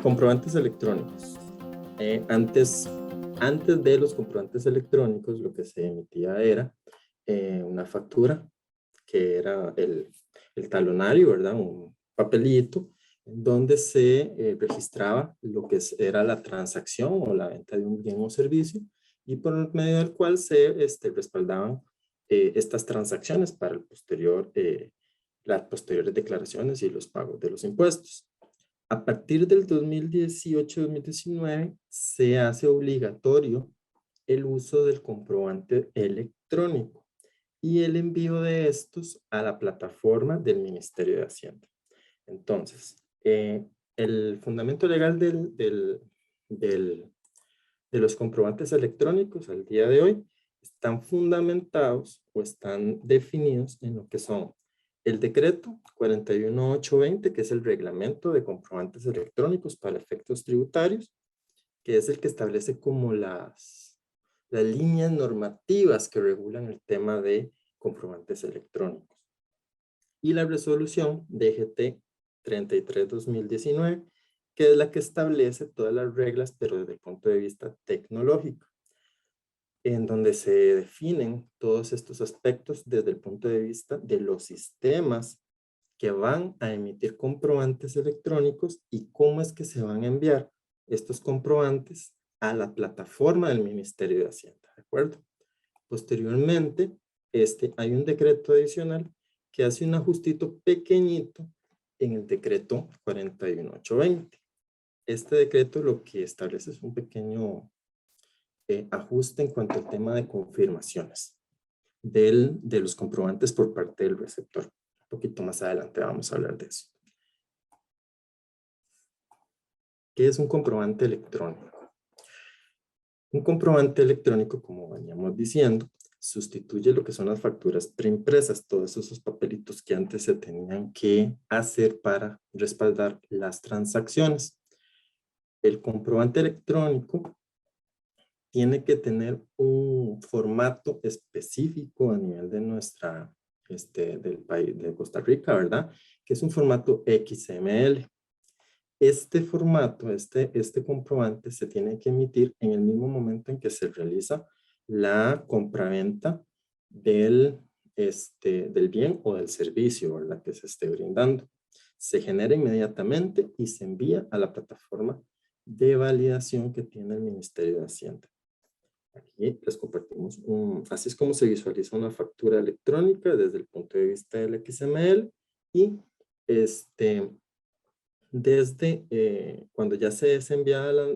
Comprobantes electrónicos. Antes de los comprobantes electrónicos, lo que se emitía era una factura, que era el talonario, ¿verdad? Un papelito donde se registraba lo que era la transacción o la venta de un bien o servicio, y por medio del cual se respaldaban estas transacciones para las posteriores declaraciones y los pagos de los impuestos. A partir del 2018-2019 se hace obligatorio el uso del comprobante electrónico y el envío de estos a la plataforma del Ministerio de Hacienda. Entonces, el fundamento legal de los comprobantes electrónicos al día de hoy están fundamentados o están definidos en lo que son el decreto 41820, que es el reglamento de comprobantes electrónicos para efectos tributarios, que es el que establece como las líneas normativas que regulan el tema de comprobantes electrónicos. Y la resolución DGT 33-2019, que es la que establece todas las reglas, pero desde el punto de vista tecnológico, en donde se definen todos estos aspectos desde el punto de vista de los sistemas que van a emitir comprobantes electrónicos y cómo es que se van a enviar estos comprobantes a la plataforma del Ministerio de Hacienda, ¿de acuerdo? Posteriormente, hay un decreto adicional que hace un ajustito pequeñito en el decreto 41820. Este decreto lo que establece es un pequeño ajuste en cuanto al tema de confirmaciones de los comprobantes por parte del receptor. Un poquito más adelante vamos a hablar de eso. ¿Qué es un comprobante electrónico? Un comprobante electrónico, como veníamos diciendo, sustituye lo que son las facturas preimpresas, todos esos papelitos que antes se tenían que hacer para respaldar las transacciones. El comprobante electrónico tiene que tener un formato específico a nivel de del país, de Costa Rica, ¿verdad? Que es un formato XML. Este formato, este comprobante se tiene que emitir en el mismo momento en que se realiza la compraventa del bien o del servicio, ¿verdad? Que se esté brindando. Se genera inmediatamente y se envía a la plataforma de validación que tiene el Ministerio de Hacienda. Aquí les compartimos así es como se visualiza una factura electrónica desde el punto de vista del XML, y desde cuando ya se es enviada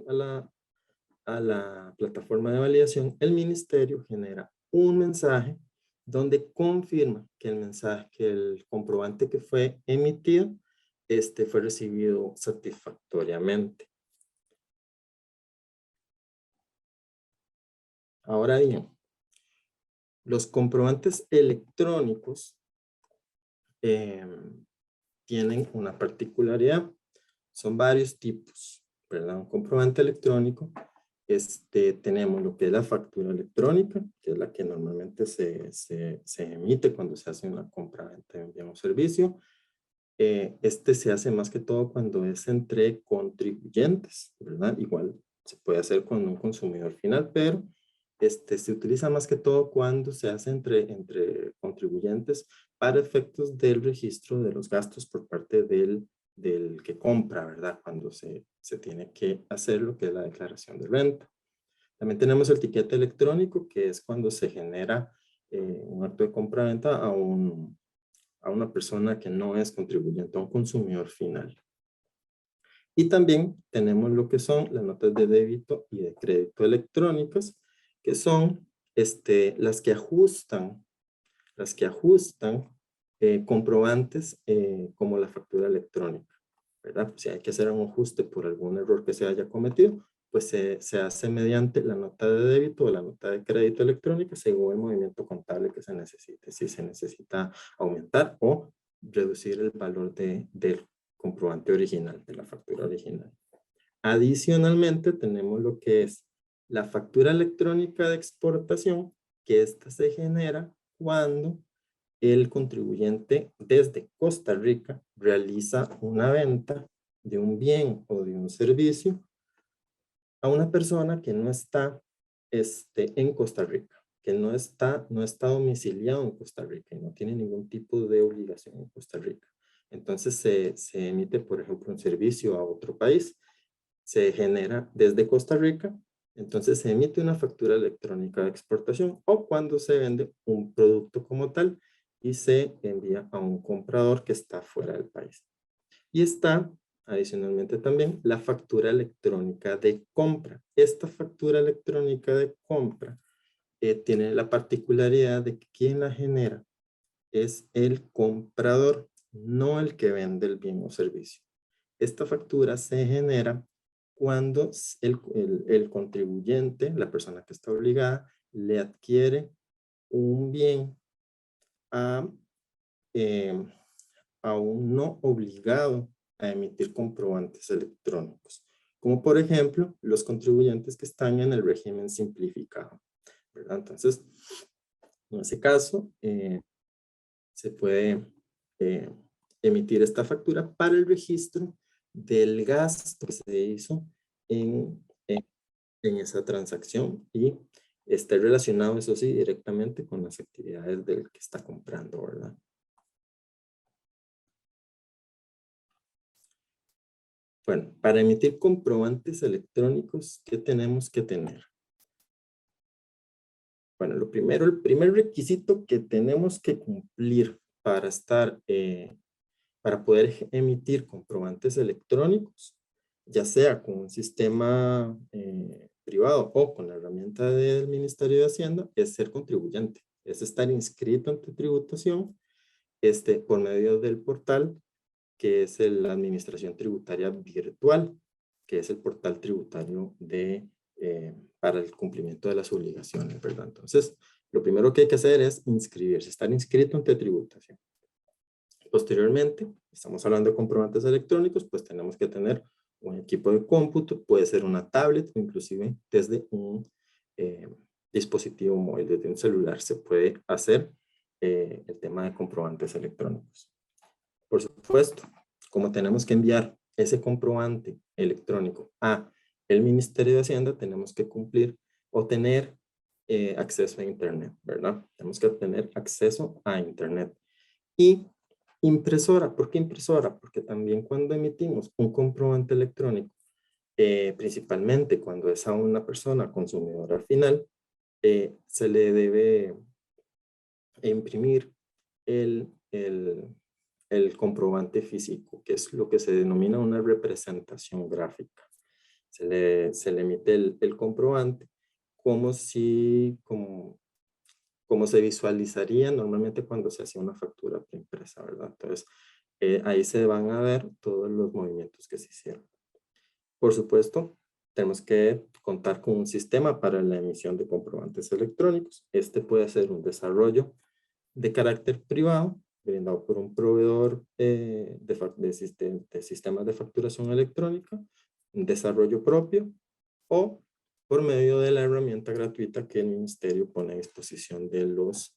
a la plataforma de validación, el ministerio genera un mensaje donde confirma que el comprobante que fue emitido fue recibido satisfactoriamente. Ahora bien, los comprobantes electrónicos tienen una particularidad. Son varios tipos, ¿verdad? Un comprobante electrónico, tenemos lo que es la factura electrónica, que es la que normalmente se emite cuando se hace una compra-venta de un bien o servicio. Se hace más que todo cuando es entre contribuyentes, ¿verdad? Igual se puede hacer con un consumidor final, pero se utiliza más que todo cuando se hace entre contribuyentes para efectos del registro de los gastos por parte del que compra, ¿verdad? Cuando se tiene que hacer lo que es la declaración de renta. También tenemos el tiquete electrónico, que es cuando se genera un acto de compra-venta a una persona que no es contribuyente, a un consumidor final. Y también tenemos lo que son las notas de débito y de crédito electrónicas, que son las que ajustan comprobantes como la factura electrónica, ¿verdad? Si hay que hacer un ajuste por algún error que se haya cometido, pues se hace mediante la nota de débito o la nota de crédito electrónica según el movimiento contable que se necesite, si se necesita aumentar o reducir el valor del comprobante original, de la factura original. Adicionalmente, tenemos lo que es la factura electrónica de exportación, que esta se genera cuando el contribuyente desde Costa Rica realiza una venta de un bien o de un servicio a una persona que no está en Costa Rica, que no está domiciliado en Costa Rica y no tiene ningún tipo de obligación en Costa Rica. Entonces se emite, por ejemplo, un servicio a otro país, se genera desde Costa Rica, entonces se emite una factura electrónica de exportación o cuando se vende un producto como tal y se envía a un comprador que está fuera del país. Y está, adicionalmente también, la factura electrónica de compra. Esta factura electrónica de compra tiene la particularidad de que quien la genera es el comprador, no el que vende el bien o servicio. Esta factura se genera cuando el contribuyente, la persona que está obligada, le adquiere un bien a, eh, a un no obligado a emitir comprobantes electrónicos, como por ejemplo los contribuyentes que están en el régimen simplificado, ¿verdad? Entonces, en ese caso, se puede eh, emitir esta factura para el registro del gasto que se hizo en, en esa transacción y esté relacionado, eso sí, directamente con las actividades del que está comprando, ¿verdad? Bueno, para emitir comprobantes electrónicos, ¿qué tenemos que tener? Bueno, lo primero, el primer requisito que tenemos que cumplir para para poder emitir comprobantes electrónicos, ya sea con un sistema privado o con la herramienta del Ministerio de Hacienda, es ser contribuyente, es estar inscrito ante tributación por medio del portal que es la Administración Tributaria Virtual, que es el portal tributario para el cumplimiento de las obligaciones, ¿verdad? Entonces, lo primero que hay que hacer es inscribirse, estar inscrito ante tributación. Posteriormente, estamos hablando de comprobantes electrónicos, pues tenemos que tener un equipo de cómputo, puede ser una tablet o inclusive desde un dispositivo móvil, desde un celular se puede hacer el tema de comprobantes electrónicos. Por supuesto, como tenemos que enviar ese comprobante electrónico a el Ministerio de Hacienda, tenemos que cumplir o tener acceso a Internet, ¿verdad? Tenemos que tener acceso a Internet. Y impresora, ¿por qué impresora? Porque también cuando emitimos un comprobante electrónico, principalmente cuando es a una persona consumidora final, se le debe imprimir el comprobante físico, que es lo que se denomina una representación gráfica. Se le emite el comprobante como como se visualizaría normalmente cuando se hacía una factura preimpresa, ¿verdad? Entonces, ahí se van a ver todos los movimientos que se hicieron. Por supuesto, tenemos que contar con un sistema para la emisión de comprobantes electrónicos. Este puede ser un desarrollo de carácter privado, brindado por un proveedor de sistemas de facturación electrónica, un desarrollo propio o por medio de la herramienta gratuita que el ministerio pone a disposición de los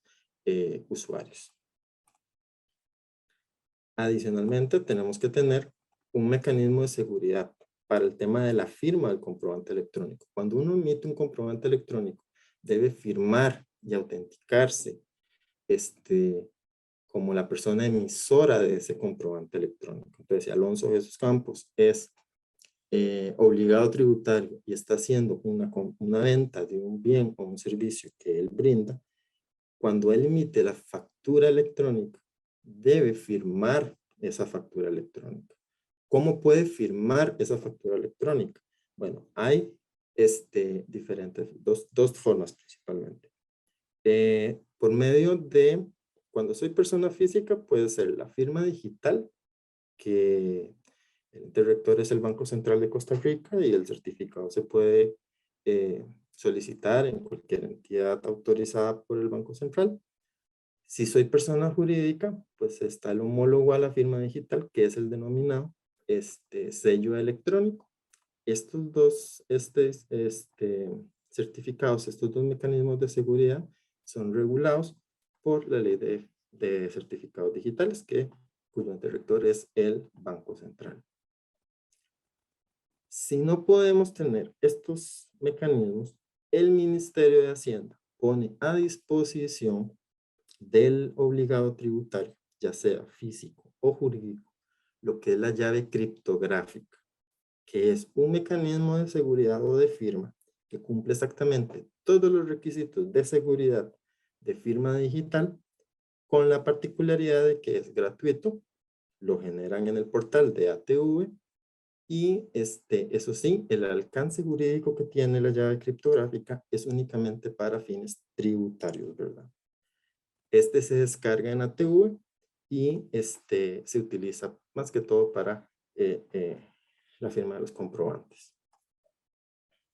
usuarios. Adicionalmente, tenemos que tener un mecanismo de seguridad para el tema de la firma del comprobante electrónico. Cuando uno emite un comprobante electrónico, debe firmar y autenticarse como la persona emisora de ese comprobante electrónico. Entonces, si Alonso Jesús Campos es obligado tributario y está haciendo una venta de un bien o un servicio que él brinda, cuando él emite la factura electrónica, debe firmar esa factura electrónica. ¿Cómo puede firmar esa factura electrónica? Bueno, hay dos formas principalmente. Por medio de, cuando soy persona física, puede ser la firma digital, que el ente rector es el Banco Central de Costa Rica y el certificado se puede solicitar en cualquier entidad autorizada por el Banco Central. Si soy persona jurídica, pues está el homólogo a la firma digital, que es el denominado sello electrónico. Estos dos certificados, estos dos mecanismos de seguridad son regulados por la ley de certificados digitales, cuyo ente rector es el Banco Central. Si no podemos tener estos mecanismos, el Ministerio de Hacienda pone a disposición del obligado tributario, ya sea físico o jurídico, lo que es la llave criptográfica, que es un mecanismo de seguridad o de firma que cumple exactamente todos los requisitos de seguridad de firma digital, con la particularidad de que es gratuito, lo generan en el portal de ATV y eso sí, el alcance jurídico que tiene la llave criptográfica es únicamente para fines tributarios, ¿verdad? Este se descarga en ATV y se utiliza más que todo para la firma de los comprobantes.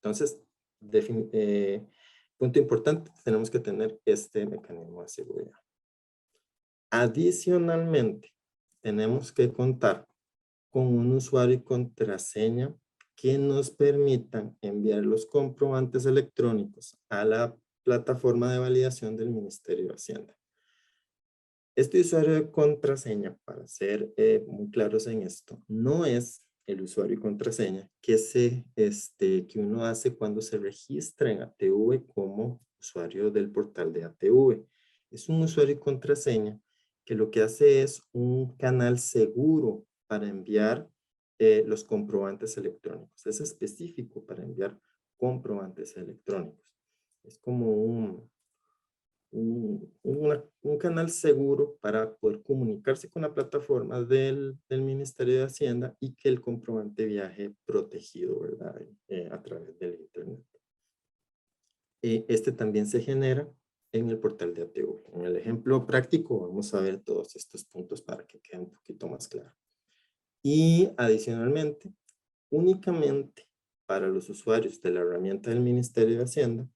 Entonces, punto importante, tenemos que tener este mecanismo de seguridad. Adicionalmente, tenemos que contar con un usuario y contraseña que nos permitan enviar los comprobantes electrónicos a la plataforma de validación del Ministerio de Hacienda. Este usuario de contraseña, para ser muy claros en esto, no es el usuario y contraseña que uno hace cuando se registra en ATV como usuario del portal de ATV. Es un usuario y contraseña que lo que hace es un canal seguro para enviar los comprobantes electrónicos. Es específico para enviar comprobantes electrónicos. Es como un canal seguro para poder comunicarse con la plataforma del Ministerio de Hacienda y que el comprobante viaje protegido, ¿verdad? A través del Internet. Este también se genera en el portal de ATV. En el ejemplo práctico vamos a ver todos estos puntos para que quede un poquito más claro. Y adicionalmente, únicamente para los usuarios de la herramienta del Ministerio de Hacienda,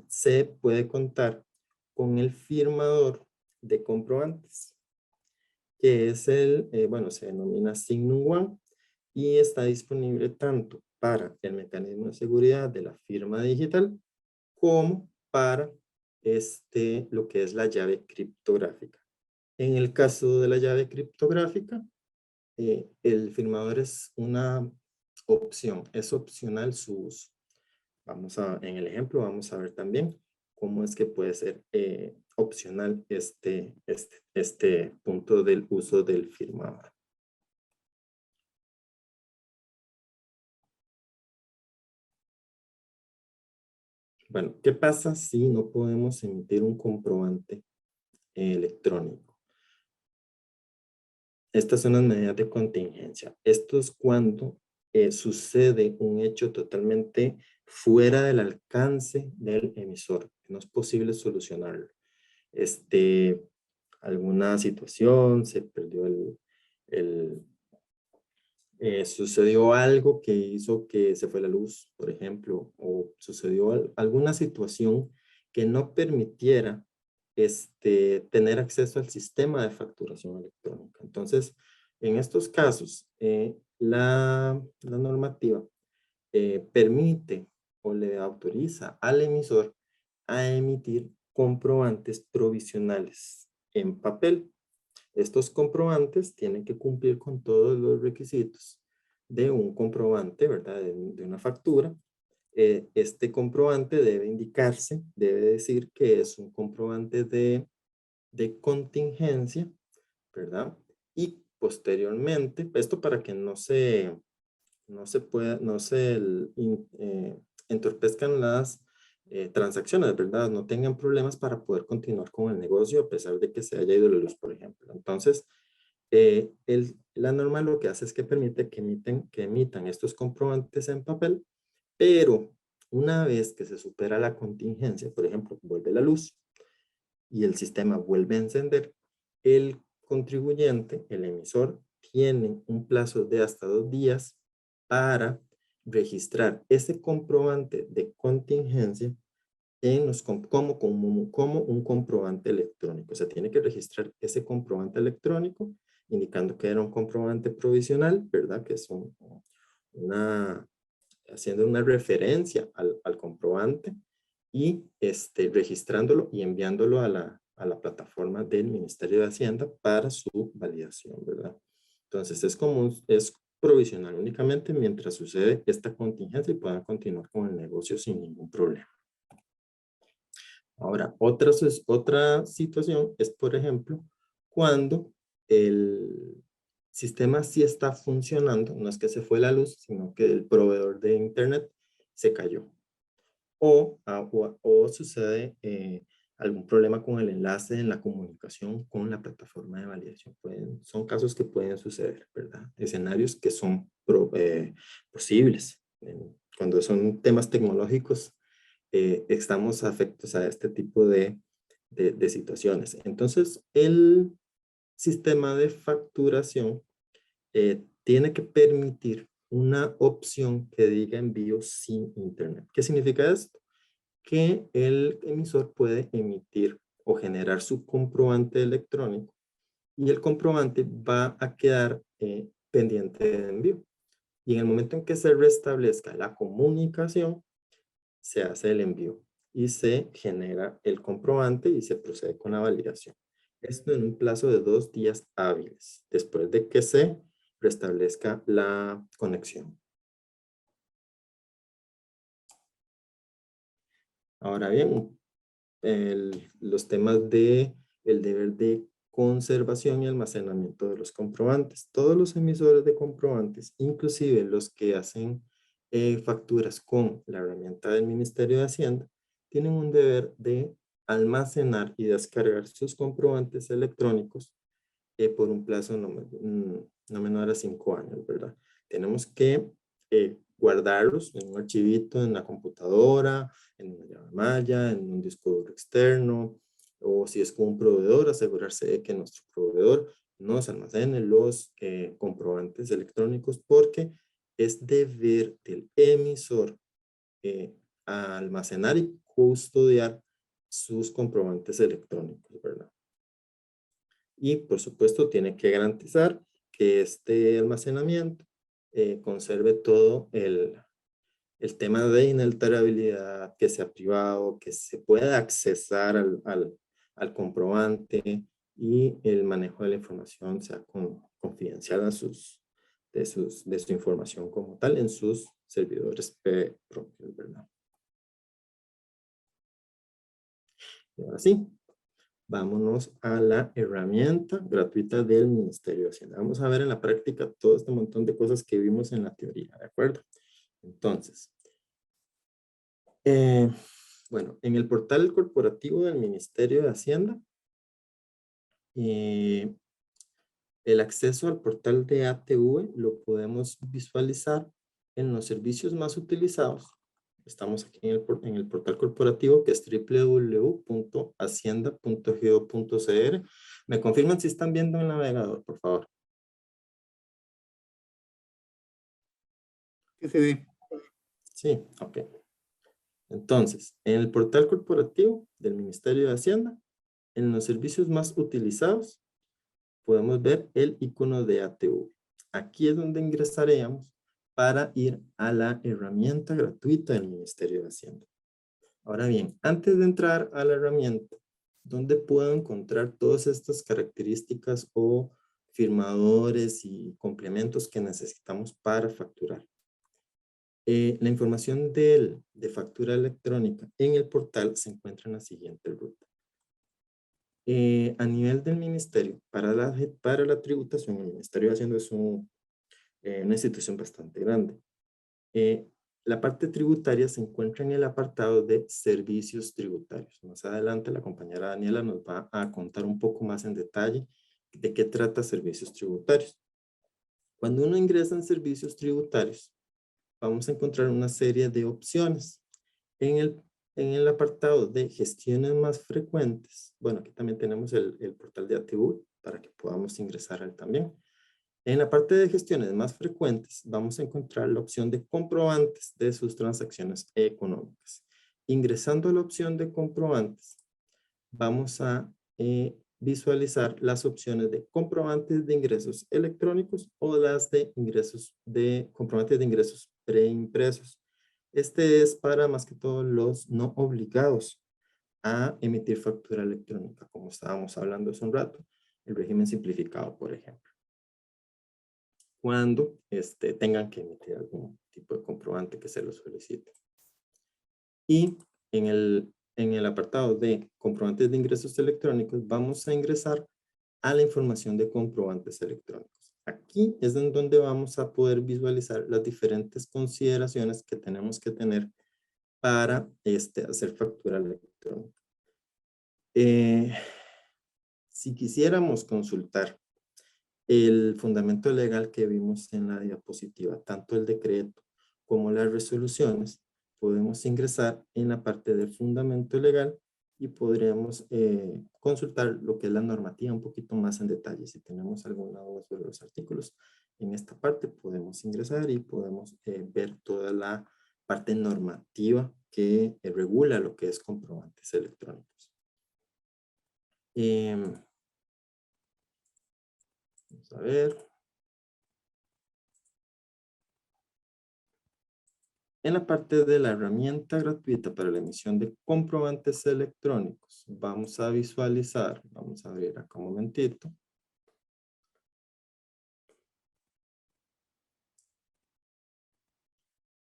se puede contar con el firmador de comprobantes, que es se denomina Signum One y está disponible tanto para el mecanismo de seguridad de la firma digital como para lo que es la llave criptográfica. En el caso de la llave criptográfica, el firmador es una opción, es opcional su uso. En el ejemplo vamos a ver también cómo es que puede ser opcional este punto del uso del firmador. Bueno, ¿qué pasa si no podemos emitir un comprobante electrónico? Estas son las medidas de contingencia. Esto es cuando sucede un hecho totalmente fuera del alcance del emisor. No es posible solucionarlo. Alguna situación, se perdió sucedió algo que hizo que se fue la luz, por ejemplo, o sucedió alguna situación que no permitiera tener acceso al sistema de facturación electrónica. Entonces, en estos casos, la normativa permite o le autoriza al emisor a emitir comprobantes provisionales en papel. Estos comprobantes tienen que cumplir con todos los requisitos de un comprobante, ¿verdad? De una factura. Este comprobante debe indicarse, debe decir que es un comprobante de contingencia, ¿verdad? Y posteriormente, esto para que no se entorpezcan las transacciones, ¿verdad? No tengan problemas para poder continuar con el negocio a pesar de que se haya ido la luz, por ejemplo. Entonces, la norma lo que hace es que permite que emitan estos comprobantes en papel, pero una vez que se supera la contingencia, por ejemplo, vuelve la luz y el sistema vuelve a encender, el contribuyente, el emisor, tiene un plazo de hasta 2 días para registrar ese comprobante de contingencia como un comprobante electrónico. O sea, tiene que registrar ese comprobante electrónico indicando que era un comprobante provisional, ¿verdad? Que es haciendo una referencia al comprobante y registrándolo y enviándolo a la plataforma del Ministerio de Hacienda para su validación, ¿verdad? Entonces es provisional únicamente mientras sucede esta contingencia y puedan continuar con el negocio sin ningún problema. Ahora, otra situación es, por ejemplo, cuando el sistema sí está funcionando, no es que se fue la luz, sino que el proveedor de internet se cayó. O sucede algún problema con el enlace en la comunicación con la plataforma de validación. Son casos que pueden suceder, ¿verdad? Escenarios que son posibles. Cuando son temas tecnológicos, estamos afectos a este tipo de situaciones. Entonces, el sistema de facturación tiene que permitir una opción que diga envío sin internet. ¿Qué significa esto? Que el emisor puede emitir o generar su comprobante electrónico y el comprobante va a quedar pendiente de envío. Y en el momento en que se restablezca la comunicación, se hace el envío y se genera el comprobante y se procede con la validación. Esto en un plazo de 2 días hábiles, después de que se restablezca la conexión. Ahora bien, los temas de el deber de conservación y almacenamiento de los comprobantes. Todos los emisores de comprobantes, inclusive los que hacen facturas con la herramienta del Ministerio de Hacienda, tienen un deber de almacenar y descargar sus comprobantes electrónicos por un plazo no menor a 5 años, ¿verdad? Tenemos que guardarlos en un archivito en la computadora, en una llave malla, en un disco duro externo, o si es con un proveedor, asegurarse de que nuestro proveedor nos almacene los comprobantes electrónicos, porque es deber del emisor almacenar y custodiar sus comprobantes electrónicos, ¿verdad? Y por supuesto tiene que garantizar que este almacenamiento conserve todo el tema de inalterabilidad, que sea privado, que se pueda accesar al comprobante y el manejo de la información sea confidencial de su información como tal en sus servidores propios, ¿verdad? Y ahora sí, vámonos a la herramienta gratuita del Ministerio de Hacienda. Vamos a ver en la práctica todo este montón de cosas que vimos en la teoría, ¿de acuerdo? Entonces, bueno, en el portal corporativo del Ministerio de Hacienda, el acceso al portal de ATV lo podemos visualizar en los servicios más utilizados. Estamos aquí en el portal corporativo, que es www.hacienda.go.cr. ¿Me confirman si están viendo el navegador, por favor? ¿Qué se ve? Sí, ok. Entonces, en el portal corporativo del Ministerio de Hacienda, en los servicios más utilizados, podemos ver el icono de ATV. Aquí es donde ingresaríamos para ir a la herramienta gratuita del Ministerio de Hacienda. Ahora bien, antes de entrar a la herramienta, ¿dónde puedo encontrar todas estas características o firmadores y complementos que necesitamos para facturar? La información de factura electrónica en el portal se encuentra en la siguiente ruta. A nivel del ministerio, para la tributación, el Ministerio de Hacienda es una institución bastante grande. La parte tributaria se encuentra en el apartado de servicios tributarios. Más adelante la compañera Daniela nos va a contar un poco más en detalle de qué trata servicios tributarios. Cuando uno ingresa en servicios tributarios, vamos a encontrar una serie de opciones. En el apartado de gestiones más frecuentes, bueno, aquí también tenemos el portal de ATV para que podamos ingresar al también. En la parte de gestiones más frecuentes, vamos a encontrar la opción de comprobantes de sus transacciones económicas. Ingresando a la opción de comprobantes, vamos a visualizar las opciones de comprobantes de ingresos electrónicos o las de comprobantes de ingresos preimpresos. Este es para más que todo los no obligados a emitir factura electrónica, como estábamos hablando hace un rato, el régimen simplificado, por ejemplo. cuando tengan que emitir algún tipo de comprobante que se lo solicite. Y en el apartado de comprobantes de ingresos electrónicos vamos a ingresar a la información de comprobantes electrónicos. Aquí es en donde vamos a poder visualizar las diferentes consideraciones que tenemos que tener para hacer factura electrónica. Si quisiéramos consultar el fundamento legal que vimos en la diapositiva, tanto el decreto como las resoluciones, podemos ingresar en la parte del fundamento legal y podríamos consultar lo que es la normativa un poquito más en detalle. Si tenemos alguna duda sobre los artículos, en esta parte podemos ingresar y podemos ver toda la parte normativa que regula lo que es comprobantes electrónicos. Vamos a ver. En la parte de la herramienta gratuita para la emisión de comprobantes electrónicos, vamos a visualizar, vamos a abrir acá un momentito.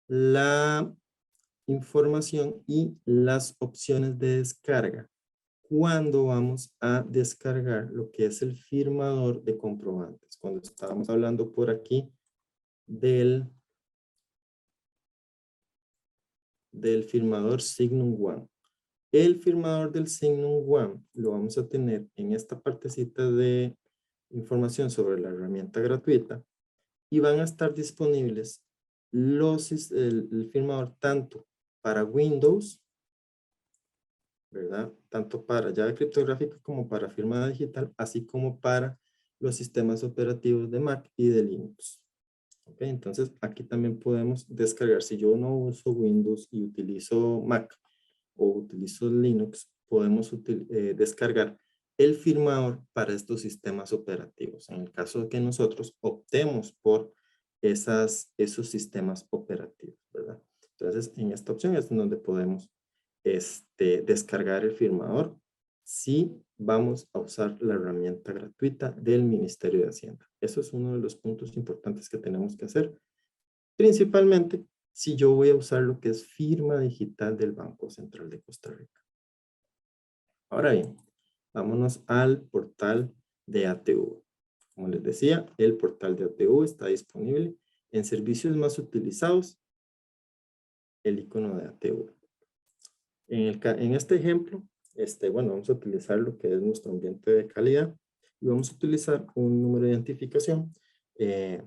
La información y las opciones de descarga. Cuando vamos a descargar lo que es el firmador de comprobantes. Cuando estábamos hablando por aquí del firmador Signum One. El firmador del Signum One lo vamos a tener en esta partecita de información sobre la herramienta gratuita y van a estar disponibles el firmador tanto para Windows, ¿verdad? Tanto para llave criptográfica como para firma digital, así como para los sistemas operativos de Mac y de Linux. ¿Ok? Entonces aquí también podemos descargar. Si yo no uso Windows y utilizo Mac o utilizo Linux, podemos descargar el firmador para estos sistemas operativos. En el caso de que nosotros optemos por esos sistemas operativos, ¿verdad? Entonces, en esta opción es donde podemos descargar el firmador si vamos a usar la herramienta gratuita del Ministerio de Hacienda. Eso es uno de los puntos importantes que tenemos que hacer, principalmente si yo voy a usar lo que es firma digital del Banco Central de Costa Rica. Ahora bien, vámonos al portal de ATV. Como les decía, el portal de ATV está disponible en servicios más utilizados, el icono de ATV. En este ejemplo, bueno, vamos a utilizar lo que es nuestro ambiente de calidad y vamos a utilizar un número de identificación que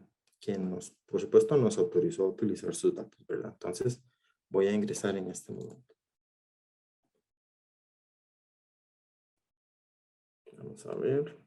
por supuesto, nos autorizó a utilizar sus datos, ¿verdad? Entonces, voy a ingresar en este momento. Vamos a ver.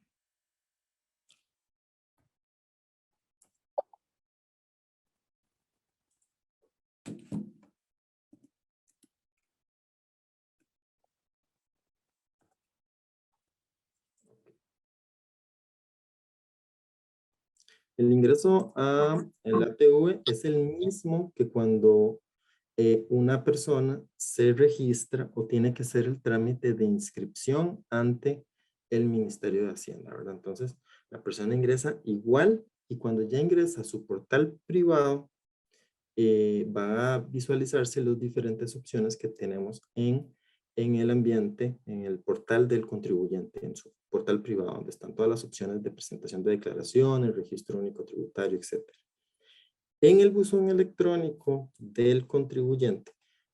El ingreso a el ATV es el mismo que cuando una persona se registra o tiene que hacer el trámite de inscripción ante el Ministerio de Hacienda, ¿verdad? Entonces, la persona ingresa igual y cuando ya ingresa a su portal privado, va a visualizarse las diferentes opciones que tenemos en el ambiente, en el portal del contribuyente, en su portal privado, donde están todas las opciones de presentación de declaraciones, registro único tributario, etc. En el buzón electrónico del contribuyente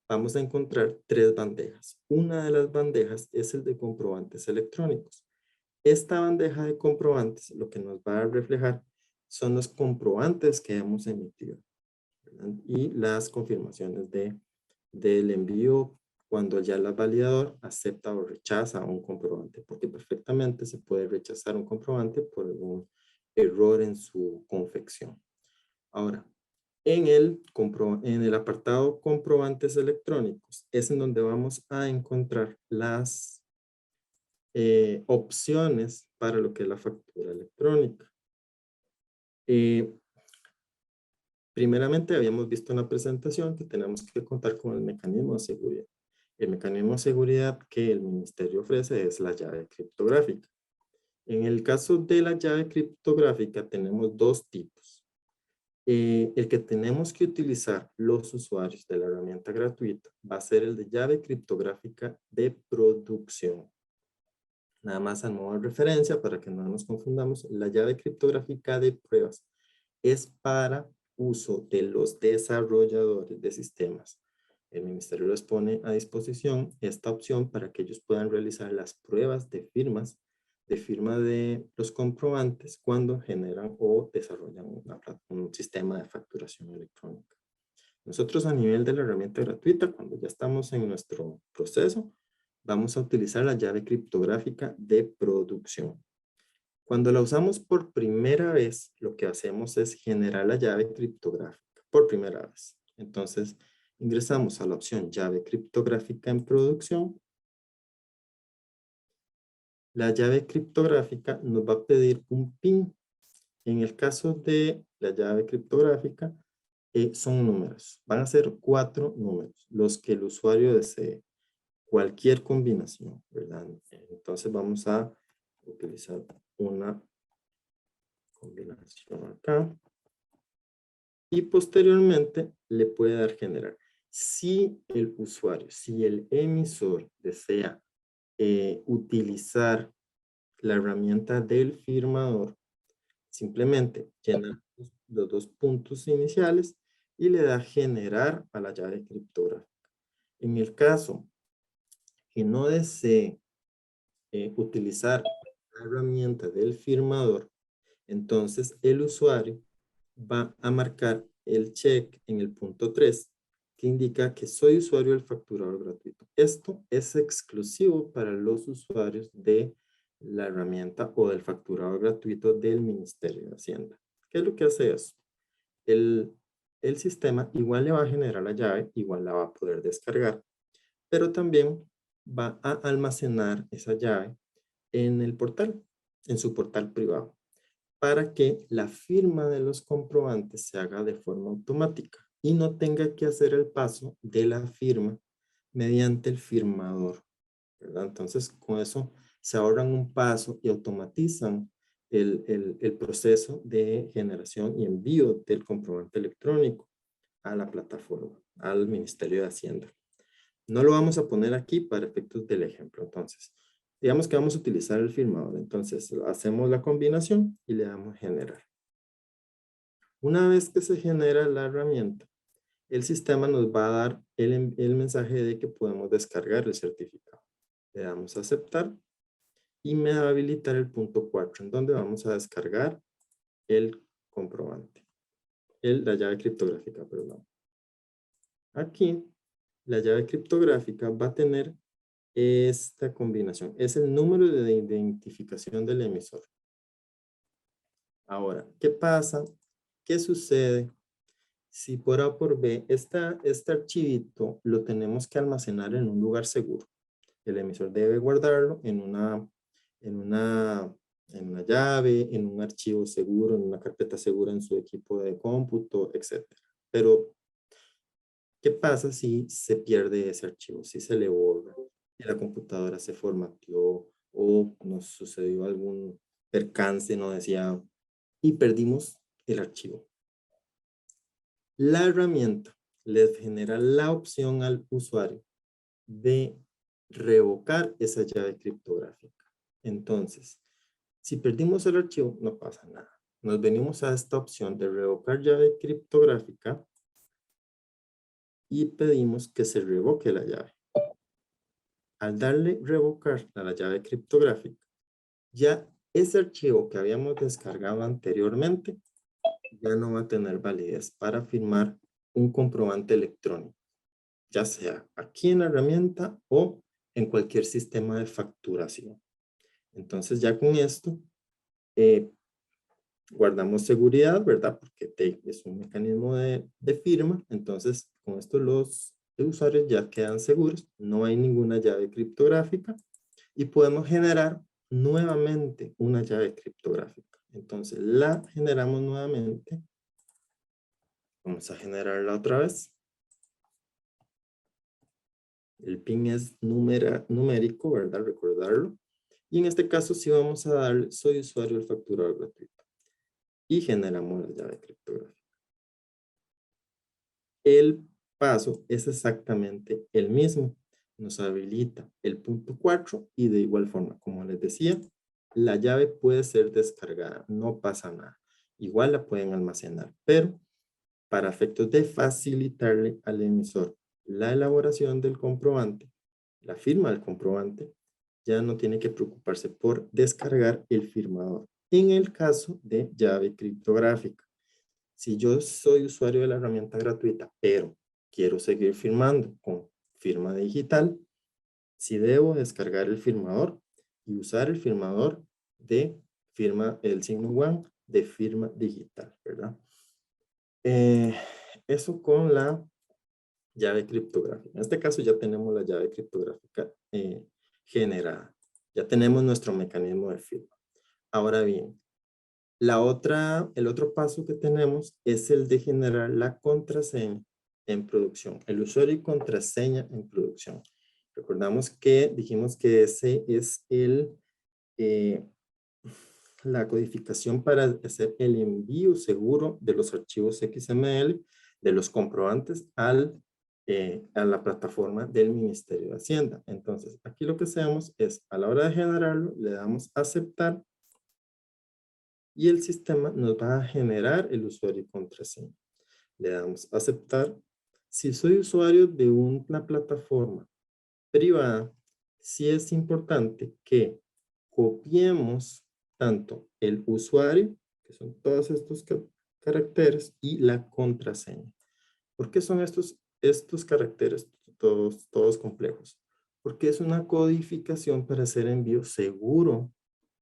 vamos a encontrar 3 bandejas. Una de las bandejas es el de comprobantes electrónicos. Esta bandeja de comprobantes lo que nos va a reflejar son los comprobantes que hemos emitido, ¿verdad? Y las confirmaciones del envío cuando ya el validador acepta o rechaza un comprobante, porque perfectamente se puede rechazar un comprobante por algún error en su confección. Ahora, en el apartado comprobantes electrónicos es en donde vamos a encontrar las opciones para lo que es la factura electrónica. Primeramente habíamos visto en la presentación que tenemos que contar con el mecanismo de seguridad. El mecanismo de seguridad que el ministerio ofrece es la llave criptográfica. En el caso de la llave criptográfica tenemos 2 tipos. el que tenemos que utilizar los usuarios de la herramienta gratuita va a ser el de llave criptográfica de producción. Nada más a modo de referencia para que no nos confundamos, la llave criptográfica de pruebas es para uso de los desarrolladores de sistemas. El ministerio les pone a disposición esta opción para que ellos puedan realizar las pruebas de firma de los comprobantes cuando generan o desarrollan un sistema de facturación electrónica. Nosotros a nivel de la herramienta gratuita, cuando ya estamos en nuestro proceso, vamos a utilizar la llave criptográfica de producción. Cuando la usamos por primera vez, lo que hacemos es generar la llave criptográfica por primera vez. Entonces, ingresamos a la opción llave criptográfica en producción. La llave criptográfica nos va a pedir un PIN. En el caso de la llave criptográfica, son números. Van a ser 4 números, los que el usuario desee. Cualquier combinación, ¿verdad? Entonces vamos a utilizar una combinación acá. Y posteriormente le puede dar generar. Si el usuario, si el emisor desea utilizar la herramienta del firmador, simplemente llena los 2 puntos iniciales y le da generar a la llave criptográfica. En el caso que no desee utilizar la herramienta del firmador, entonces el usuario va a marcar el check en el punto 3 que indica que soy usuario del facturador gratuito. Esto es exclusivo para los usuarios de la herramienta o del facturador gratuito del Ministerio de Hacienda. ¿Qué es lo que hace eso? El sistema igual le va a generar la llave, igual la va a poder descargar, pero también va a almacenar esa llave en el portal, en su portal privado, para que la firma de los comprobantes se haga de forma automática y no tenga que hacer el paso de la firma mediante el firmador, ¿verdad? Entonces, con eso se ahorran un paso y automatizan el proceso de generación y envío del comprobante electrónico a la plataforma, al Ministerio de Hacienda. No lo vamos a poner aquí para efectos del ejemplo. Entonces, digamos que vamos a utilizar el firmador. Entonces, hacemos la combinación y le damos generar. Una vez que se genera la herramienta, el sistema nos va a dar el mensaje de que podemos descargar el certificado. Le damos a aceptar y me va a habilitar el punto 4, en donde vamos a descargar el comprobante. La llave criptográfica, perdón. Aquí, la llave criptográfica va a tener esta combinación. Es el número de identificación del emisor. Ahora, ¿qué pasa? ¿Qué sucede si por A o por B este archivito lo tenemos que almacenar en un lugar seguro? El emisor debe guardarlo en una llave, en un archivo seguro, en una carpeta segura en su equipo de cómputo, etc. Pero, ¿qué pasa si se pierde ese archivo? Si se le borra, si la computadora se formateó o nos sucedió algún percance, no decía, y perdimos el archivo. La herramienta le genera la opción al usuario de revocar esa llave criptográfica. Entonces, si perdimos el archivo, no pasa nada. Nos venimos a esta opción de revocar llave criptográfica y pedimos que se revoque la llave. Al darle revocar a la llave criptográfica, ya ese archivo que habíamos descargado anteriormente ya no va a tener validez para firmar un comprobante electrónico, ya sea aquí en la herramienta o en cualquier sistema de facturación. Entonces ya con esto guardamos seguridad, ¿verdad? Porque es un mecanismo de firma. Entonces con esto los usuarios ya quedan seguros. No hay ninguna llave criptográfica y podemos generar nuevamente una llave criptográfica. Entonces la generamos nuevamente. Vamos a generarla otra vez. El PIN es numérico, ¿verdad? Recordarlo. Y en este caso sí vamos a darle, soy usuario del facturador gratuito. Y generamos la llave criptográfica. el paso es exactamente el mismo. Nos habilita el punto 4 y de igual forma, como les decía, la llave puede ser descargada, no pasa nada. Igual la pueden almacenar, pero para efectos de facilitarle al emisor la elaboración del comprobante, la firma del comprobante, ya no tiene que preocuparse por descargar el firmador. En el caso de llave criptográfica, si yo soy usuario de la herramienta gratuita, pero quiero seguir firmando con firma digital, sí debo descargar el firmador y usar el firmador de firma, el signo one de firma digital, ¿verdad? Eh, eso con la llave criptográfica. En este caso ya tenemos la llave criptográfica generada. Ya tenemos nuestro mecanismo de firma. Ahora bien, el otro paso que tenemos es el de generar la contraseña en producción. El usuario y contraseña en producción. Recordamos que dijimos que ese es eh, la codificación para hacer el envío seguro de los archivos XML, de los comprobantes a la plataforma del Ministerio de Hacienda. Entonces, aquí lo que hacemos es, a la hora de generarlo, le damos a aceptar y el sistema nos va a generar el usuario y contraseña. Le damos a aceptar. Si soy usuario de una plataforma privada, sí es importante que copiemos tanto el usuario, que son todos estos caracteres, y la contraseña. ¿Por qué son estos caracteres todos complejos? Porque es una codificación para hacer envío seguro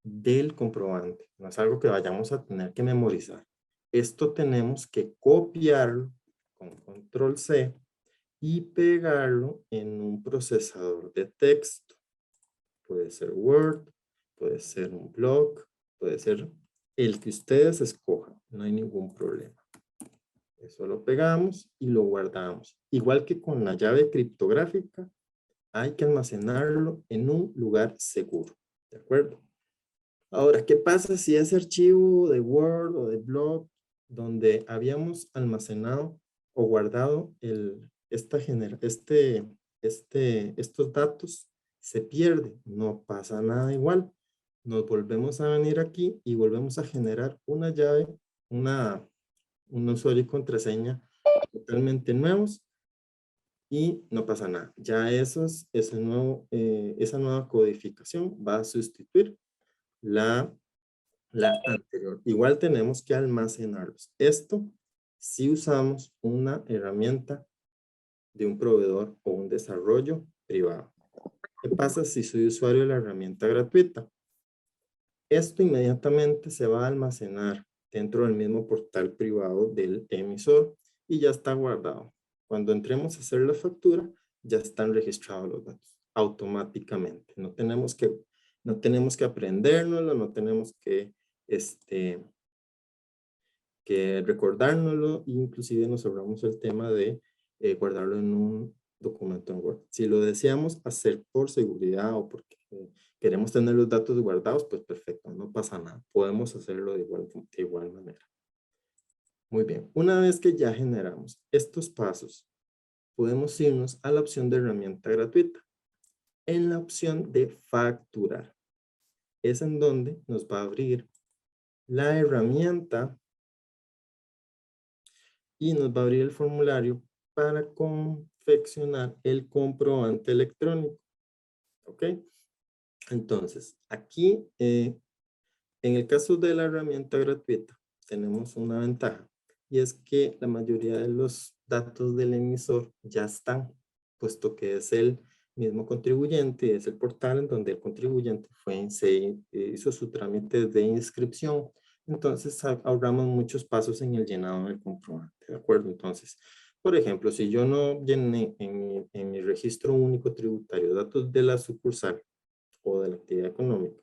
del comprobante. No es algo que vayamos a tener que memorizar. Esto tenemos que copiarlo con control C y pegarlo en un procesador de texto. Puede ser Word, puede ser un blog, puede ser el que ustedes escojan. No hay ningún problema. Eso lo pegamos y lo guardamos. Igual que con la llave criptográfica, hay que almacenarlo en un lugar seguro. ¿De acuerdo? Ahora, ¿qué pasa si ese archivo de Word o de blog donde habíamos almacenado o guardado estos datos se pierde? No pasa nada igual. Nos volvemos a venir aquí y volvemos a generar una llave, un usuario y contraseña totalmente nuevos y no pasa nada. Ya esa nueva codificación va a sustituir la anterior. Igual tenemos que almacenarlos. Esto si usamos una herramienta de un proveedor o un desarrollo privado. ¿Qué pasa si soy usuario de la herramienta gratuita? Esto inmediatamente se va a almacenar dentro del mismo portal privado del emisor y ya está guardado. Cuando entremos a hacer la factura, ya están registrados los datos automáticamente. No tenemos que aprendérnoslo, no tenemos que recordárnoslo, inclusive nos ahorramos el tema de guardarlo en un documento en Word. Si lo deseamos hacer por seguridad o porque queremos tener los datos guardados, pues perfecto, no pasa nada. Podemos hacerlo de igual manera. Muy bien, una vez que ya generamos estos pasos, podemos irnos a la opción de herramienta gratuita. En la opción de facturar. Es en donde nos va a abrir la herramienta y nos va a abrir el formulario para confeccionar el comprobante electrónico. ¿Ok? Entonces, aquí, en el caso de la herramienta gratuita, tenemos una ventaja y es que la mayoría de los datos del emisor ya están, puesto que es el mismo contribuyente, es el portal en donde el contribuyente hizo su trámite de inscripción. Entonces ahorramos muchos pasos en el llenado del comprobante, ¿de acuerdo? Entonces, por ejemplo, si yo no llené en mi registro único tributario datos de la sucursal o de la actividad económica,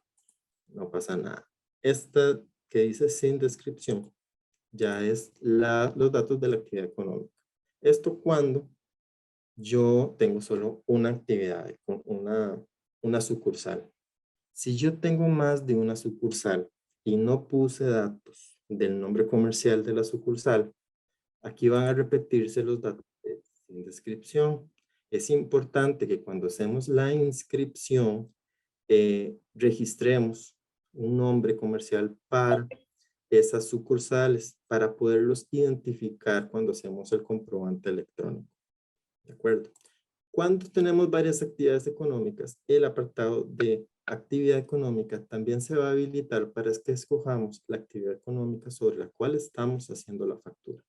no pasa nada. Esta que dice sin descripción ya es los datos de la actividad económica. Esto cuando yo tengo solo una actividad, una sucursal. Si yo tengo más de una sucursal y no puse datos del nombre comercial de la sucursal, aquí van a repetirse los datos sin descripción. Es importante que cuando hacemos la inscripción, registremos un nombre comercial para esas sucursales para poderlos identificar cuando hacemos el comprobante electrónico. ¿De acuerdo? Cuando tenemos varias actividades económicas, el apartado de actividad económica también se va a habilitar para que escojamos la actividad económica sobre la cual estamos haciendo la factura.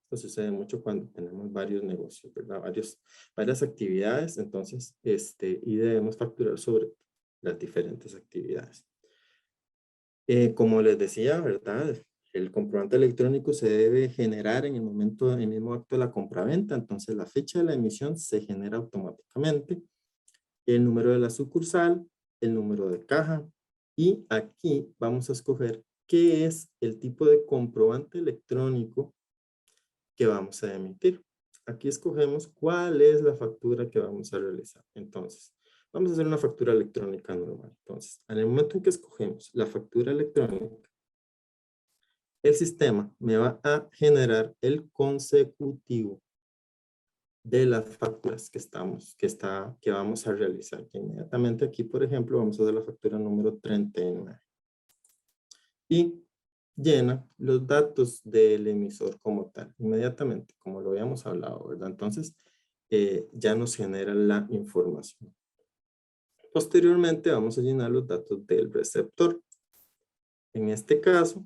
Esto sucede mucho cuando tenemos varios negocios, ¿verdad? Varias actividades, entonces, y debemos facturar sobre las diferentes actividades. Como les decía, ¿verdad? El comprobante electrónico se debe generar en el momento, en el mismo acto de la compraventa, entonces la fecha de la emisión se genera automáticamente, el número de la sucursal, el número de caja, y aquí vamos a escoger qué es el tipo de comprobante electrónico que vamos a emitir. Aquí escogemos cuál es la factura que vamos a realizar. Entonces, vamos a hacer una factura electrónica normal. Entonces, en el momento en que escogemos la factura electrónica, el sistema me va a generar el consecutivo de las facturas que vamos a realizar. Inmediatamente aquí, por ejemplo, vamos a hacer la factura número 39. Y llena los datos del emisor como tal, inmediatamente, como lo habíamos hablado, ¿verdad? Entonces, ya nos genera la información. Posteriormente, vamos a llenar los datos del receptor. En este caso,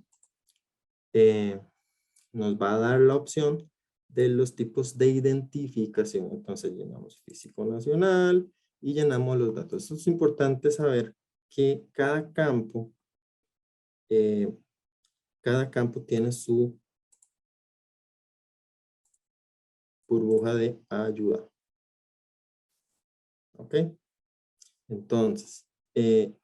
nos va a dar la opción de los tipos de identificación. Entonces, llenamos físico nacional y llenamos los datos. Eso es importante saber que cada campo tiene su burbuja de ayuda. ¿Ok? Entonces,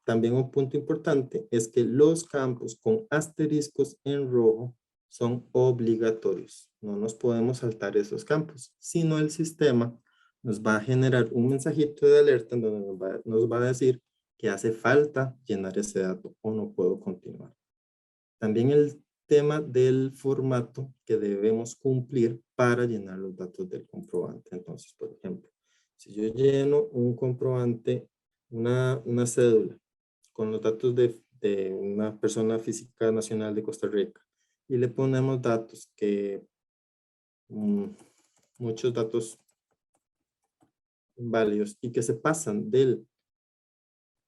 también un punto importante es que los campos con asteriscos en rojo son obligatorios. No nos podemos saltar esos campos, sino el sistema nos va a generar un mensajito de alerta en donde nos va a decir que hace falta llenar ese dato o no puedo continuar. También el tema del formato que debemos cumplir para llenar los datos del comprobante. Entonces, por ejemplo, si yo lleno un comprobante, una cédula con los datos de una persona física nacional de Costa Rica y le ponemos datos que, muchos datos válidos y que se pasan del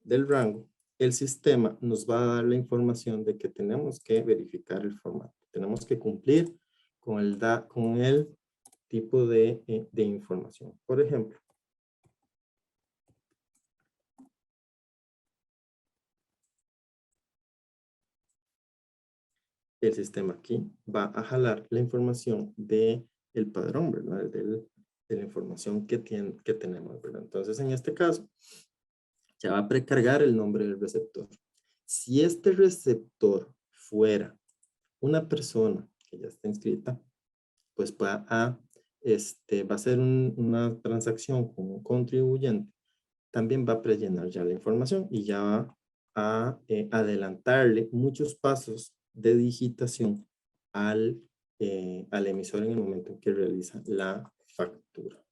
rango, el sistema nos va a dar la información de que tenemos que verificar el formato. Tenemos que cumplir con el tipo de información. Por ejemplo, el sistema aquí va a jalar la información del padrón, ¿verdad? De la información que tenemos, ¿verdad? Entonces, en este caso, ya va a precargar el nombre del receptor. Si este receptor fuera una persona que ya está inscrita, pues va a hacer una transacción con un contribuyente. También va a prellenar ya la información y ya va a adelantarle muchos pasos de digitación al emisor en el momento en que realiza la factura.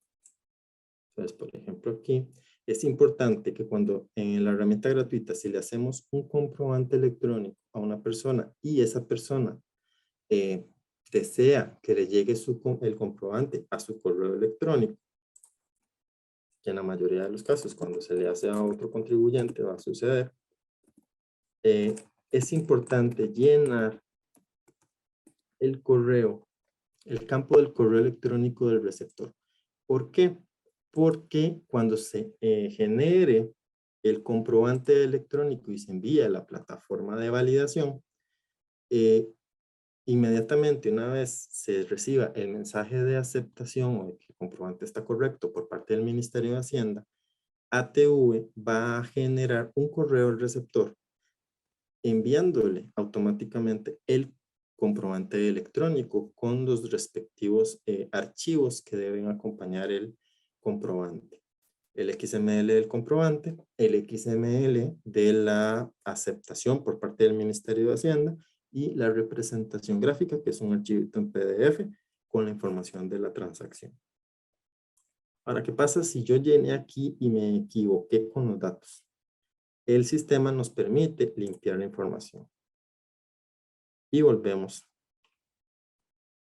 Entonces, por ejemplo, aquí es importante que cuando en la herramienta gratuita, si le hacemos un comprobante electrónico a una persona y esa persona desea que le llegue el comprobante a su correo electrónico, que en la mayoría de los casos cuando se le hace a otro contribuyente va a suceder, es importante llenar el campo del correo electrónico del receptor. ¿Por qué? Porque cuando se genere el comprobante electrónico y se envía a la plataforma de validación, inmediatamente una vez se reciba el mensaje de aceptación o de que el comprobante está correcto por parte del Ministerio de Hacienda, ATV va a generar un correo al receptor enviándole automáticamente el comprobante electrónico con los respectivos archivos que deben acompañar el comprobante. El XML del comprobante, el XML de la aceptación por parte del Ministerio de Hacienda y la representación gráfica, que es un archivito en PDF con la información de la transacción. Ahora, ¿qué pasa si yo llené aquí y me equivoqué con los datos? El sistema nos permite limpiar la información. Y volvemos.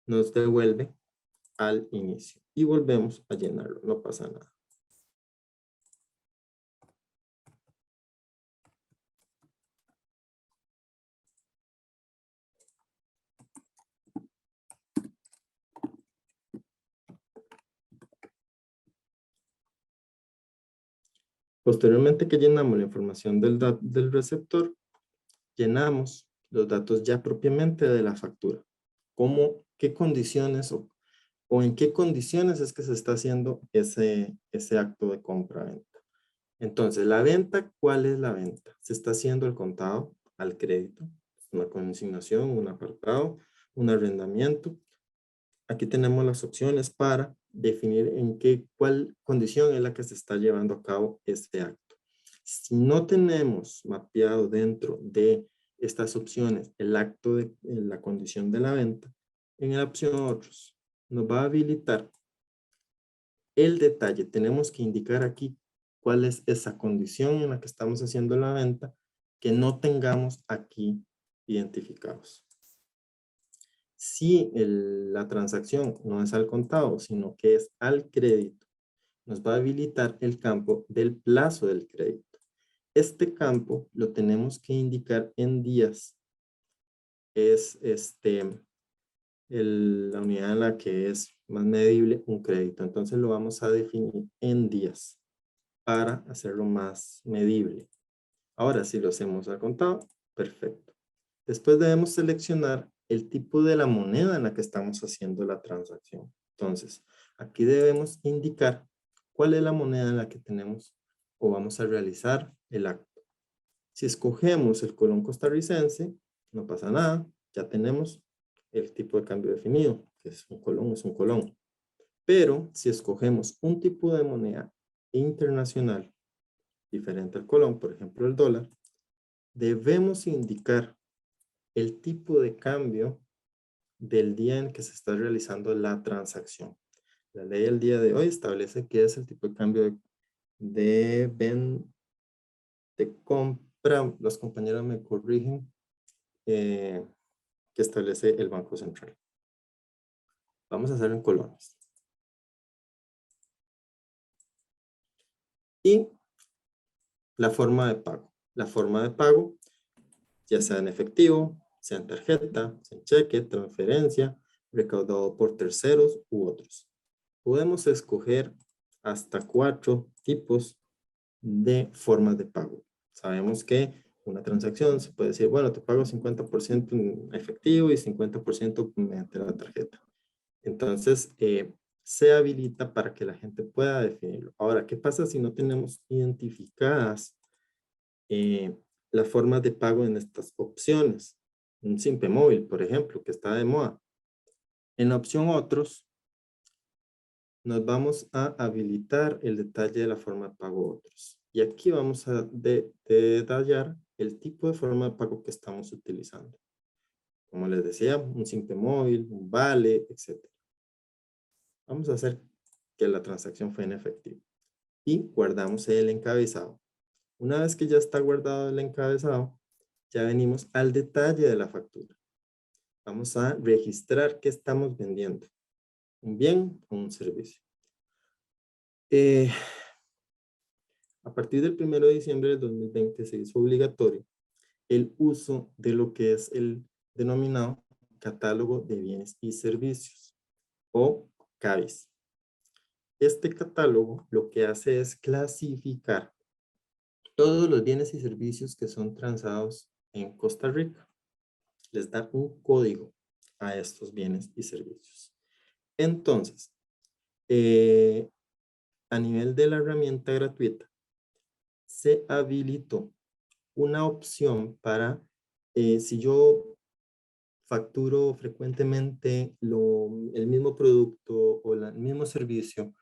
Nos devuelve al inicio. Y volvemos a llenarlo. No pasa nada. Posteriormente que llenamos la información del receptor, llenamos los datos ya propiamente de la factura. ¿Cómo, qué condiciones o en qué condiciones es que se está haciendo ese acto de compra-venta? Entonces, la venta, ¿cuál es la venta? Se está haciendo el contado al crédito, una consignación, un apartado, un arrendamiento. Aquí tenemos las opciones para definir cuál condición es la que se está llevando a cabo este acto. Si no tenemos mapeado dentro de estas opciones el acto de la condición de la venta, en la opción otros nos va a habilitar el detalle. Tenemos que indicar aquí cuál es esa condición en la que estamos haciendo la venta que no tengamos aquí identificados. Si la transacción no es al contado, sino que es al crédito, nos va a habilitar el campo del plazo del crédito. Este campo lo tenemos que indicar en días. Es la unidad en la que es más medible un crédito. Entonces lo vamos a definir en días para hacerlo más medible. Ahora, si lo hacemos al contado, perfecto. Después debemos seleccionar el tipo de la moneda en la que estamos haciendo la transacción. Entonces, aquí debemos indicar cuál es la moneda en la que tenemos o vamos a realizar el acto. Si escogemos el colón costarricense, no pasa nada, ya tenemos el tipo de cambio definido, que es un colón. Pero si escogemos un tipo de moneda internacional diferente al colón, por ejemplo el dólar, debemos indicar el tipo de cambio del día en que se está realizando la transacción. La ley del día de hoy establece que es el tipo de cambio de compra, los compañeros me corrigen, que establece el Banco Central. Vamos a hacerlo en colones. Y la forma de pago. La forma de pago, ya sea en efectivo, sea en tarjeta, sea en cheque, transferencia, recaudado por terceros u otros. Podemos escoger hasta 4 tipos de formas de pago. Sabemos que una transacción se puede decir, bueno, te pago 50% en efectivo y 50% mediante la tarjeta. Entonces, se habilita para que la gente pueda definirlo. Ahora, ¿qué pasa si no tenemos identificadas las formas de pago en estas opciones? Un simple móvil, por ejemplo, que está de moda. En la opción otros, nos vamos a habilitar el detalle de la forma de pago otros. Y aquí vamos a detallar el tipo de forma de pago que estamos utilizando. Como les decía, un simple móvil, un vale, etc. Vamos a hacer que la transacción fue en efectivo. Y guardamos el encabezado. Una vez que ya está guardado el encabezado, ya venimos al detalle de la factura. Vamos a registrar qué estamos vendiendo. Un bien o un servicio. A partir del 1 de diciembre del 2020 se hizo obligatorio el uso de lo que es el denominado catálogo de bienes y servicios o CABIS. Este catálogo lo que hace es clasificar todos los bienes y servicios que son transados en Costa Rica. Les da un código a estos bienes y servicios. Entonces, a nivel de la herramienta gratuita, se habilitó una opción para, si yo facturo frecuentemente el mismo producto o el mismo servicio,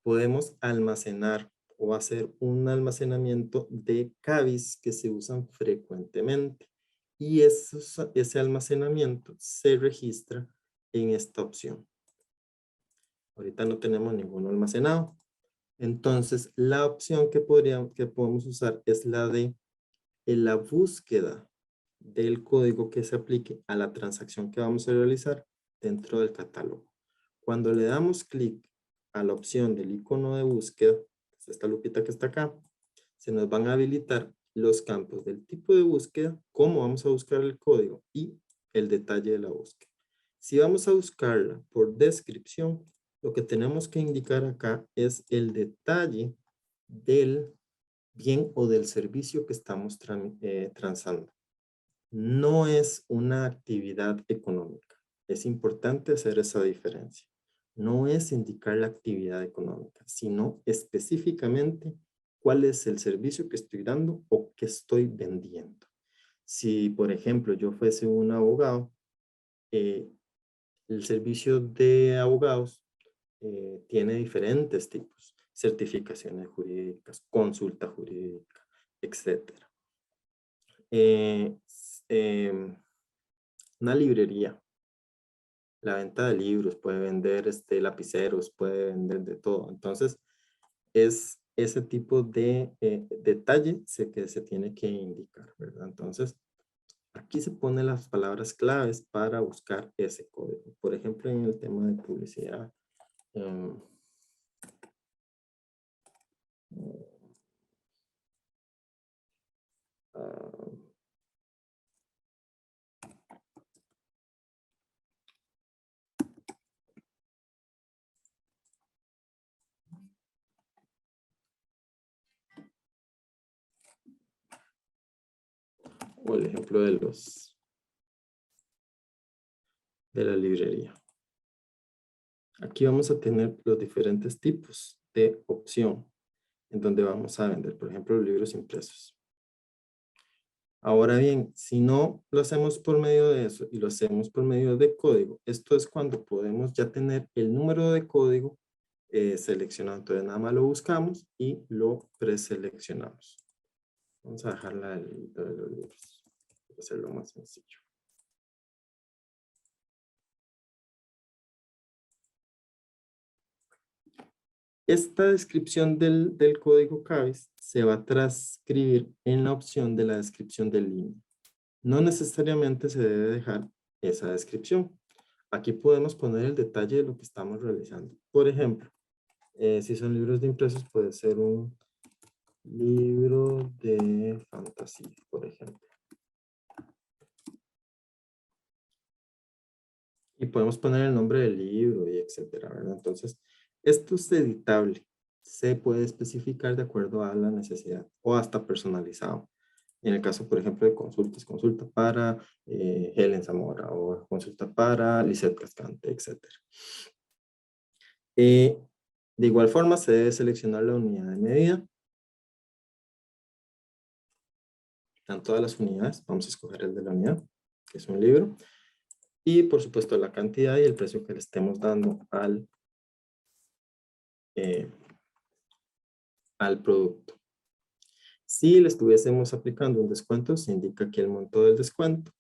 podemos almacenar o hacer un almacenamiento de CABIS que se usan frecuentemente. Y ese almacenamiento se registra en esta opción. Ahorita no tenemos ninguno almacenado. Entonces, la opción que podemos usar es la de la búsqueda del código que se aplique a la transacción que vamos a realizar dentro del catálogo. Cuando le damos clic a la opción del icono de búsqueda, esta lupita que está acá, se nos van a habilitar los campos del tipo de búsqueda, cómo vamos a buscar el código y el detalle de la búsqueda. Si vamos a buscarla por descripción, lo que tenemos que indicar acá es el detalle del bien o del servicio que estamos transando. No es una actividad económica. Es importante hacer esa diferencia. No es indicar la actividad económica, sino específicamente cuál es el servicio que estoy dando o que estoy vendiendo. Si, por ejemplo, yo fuese un abogado, el servicio de abogados tiene diferentes tipos: certificaciones jurídicas, consulta jurídica, etcétera. Una librería, la venta de libros, puede vender lapiceros, puede vender de todo. Entonces, es ese tipo de detalle que se tiene que indicar, ¿verdad? Entonces, aquí se ponen las palabras claves para buscar ese código. Por ejemplo, en el tema de publicidad, o el ejemplo de la librería. Aquí vamos a tener los diferentes tipos de opción en donde vamos a vender, por ejemplo, los libros impresos. Ahora bien, si no lo hacemos por medio de eso y lo hacemos por medio de código, esto es cuando podemos ya tener el número de código seleccionado. Entonces nada más lo buscamos y lo preseleccionamos. Vamos a dejarla de los libros para hacerlo más sencillo. Esta descripción del código CABIS se va a transcribir en la opción de la descripción de línea. No necesariamente se debe dejar esa descripción. Aquí podemos poner el detalle de lo que estamos realizando. Por ejemplo, si son libros de impresos, puede ser un libro de fantasía, por ejemplo. Y podemos poner el nombre del libro y etcétera, ¿verdad? Entonces, esto es editable. Se puede especificar de acuerdo a la necesidad o hasta personalizado. En el caso, por ejemplo, de consultas, consulta para Helen Zamora o consulta para Lisette Cascante, etcétera. De igual forma, se debe seleccionar la unidad de medida. Están todas las unidades. Vamos a escoger el de la unidad, que es un libro. Y, por supuesto, la cantidad y el precio que le estemos dando al producto. Si le estuviésemos aplicando un descuento, se indica aquí el monto del descuento.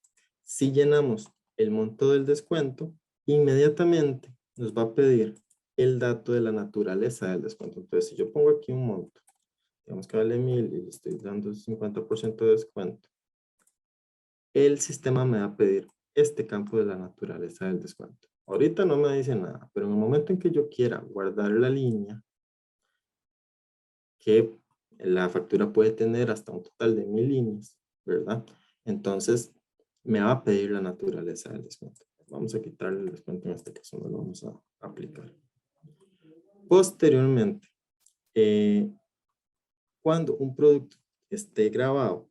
Si llenamos el monto del descuento, inmediatamente nos va a pedir el dato de la naturaleza del descuento. Entonces, si yo pongo aquí un monto, digamos que vale 1000 y le estoy dando 50% de descuento, el sistema me va a pedir este campo de la naturaleza del descuento. Ahorita no me dice nada, pero en el momento en que yo quiera guardar la línea, que la factura puede tener hasta un total de 1000 líneas, ¿verdad? Entonces, me va a pedir la naturaleza del descuento. Vamos a quitarle el descuento, en este caso no lo vamos a aplicar. Posteriormente, cuando un producto esté grabado,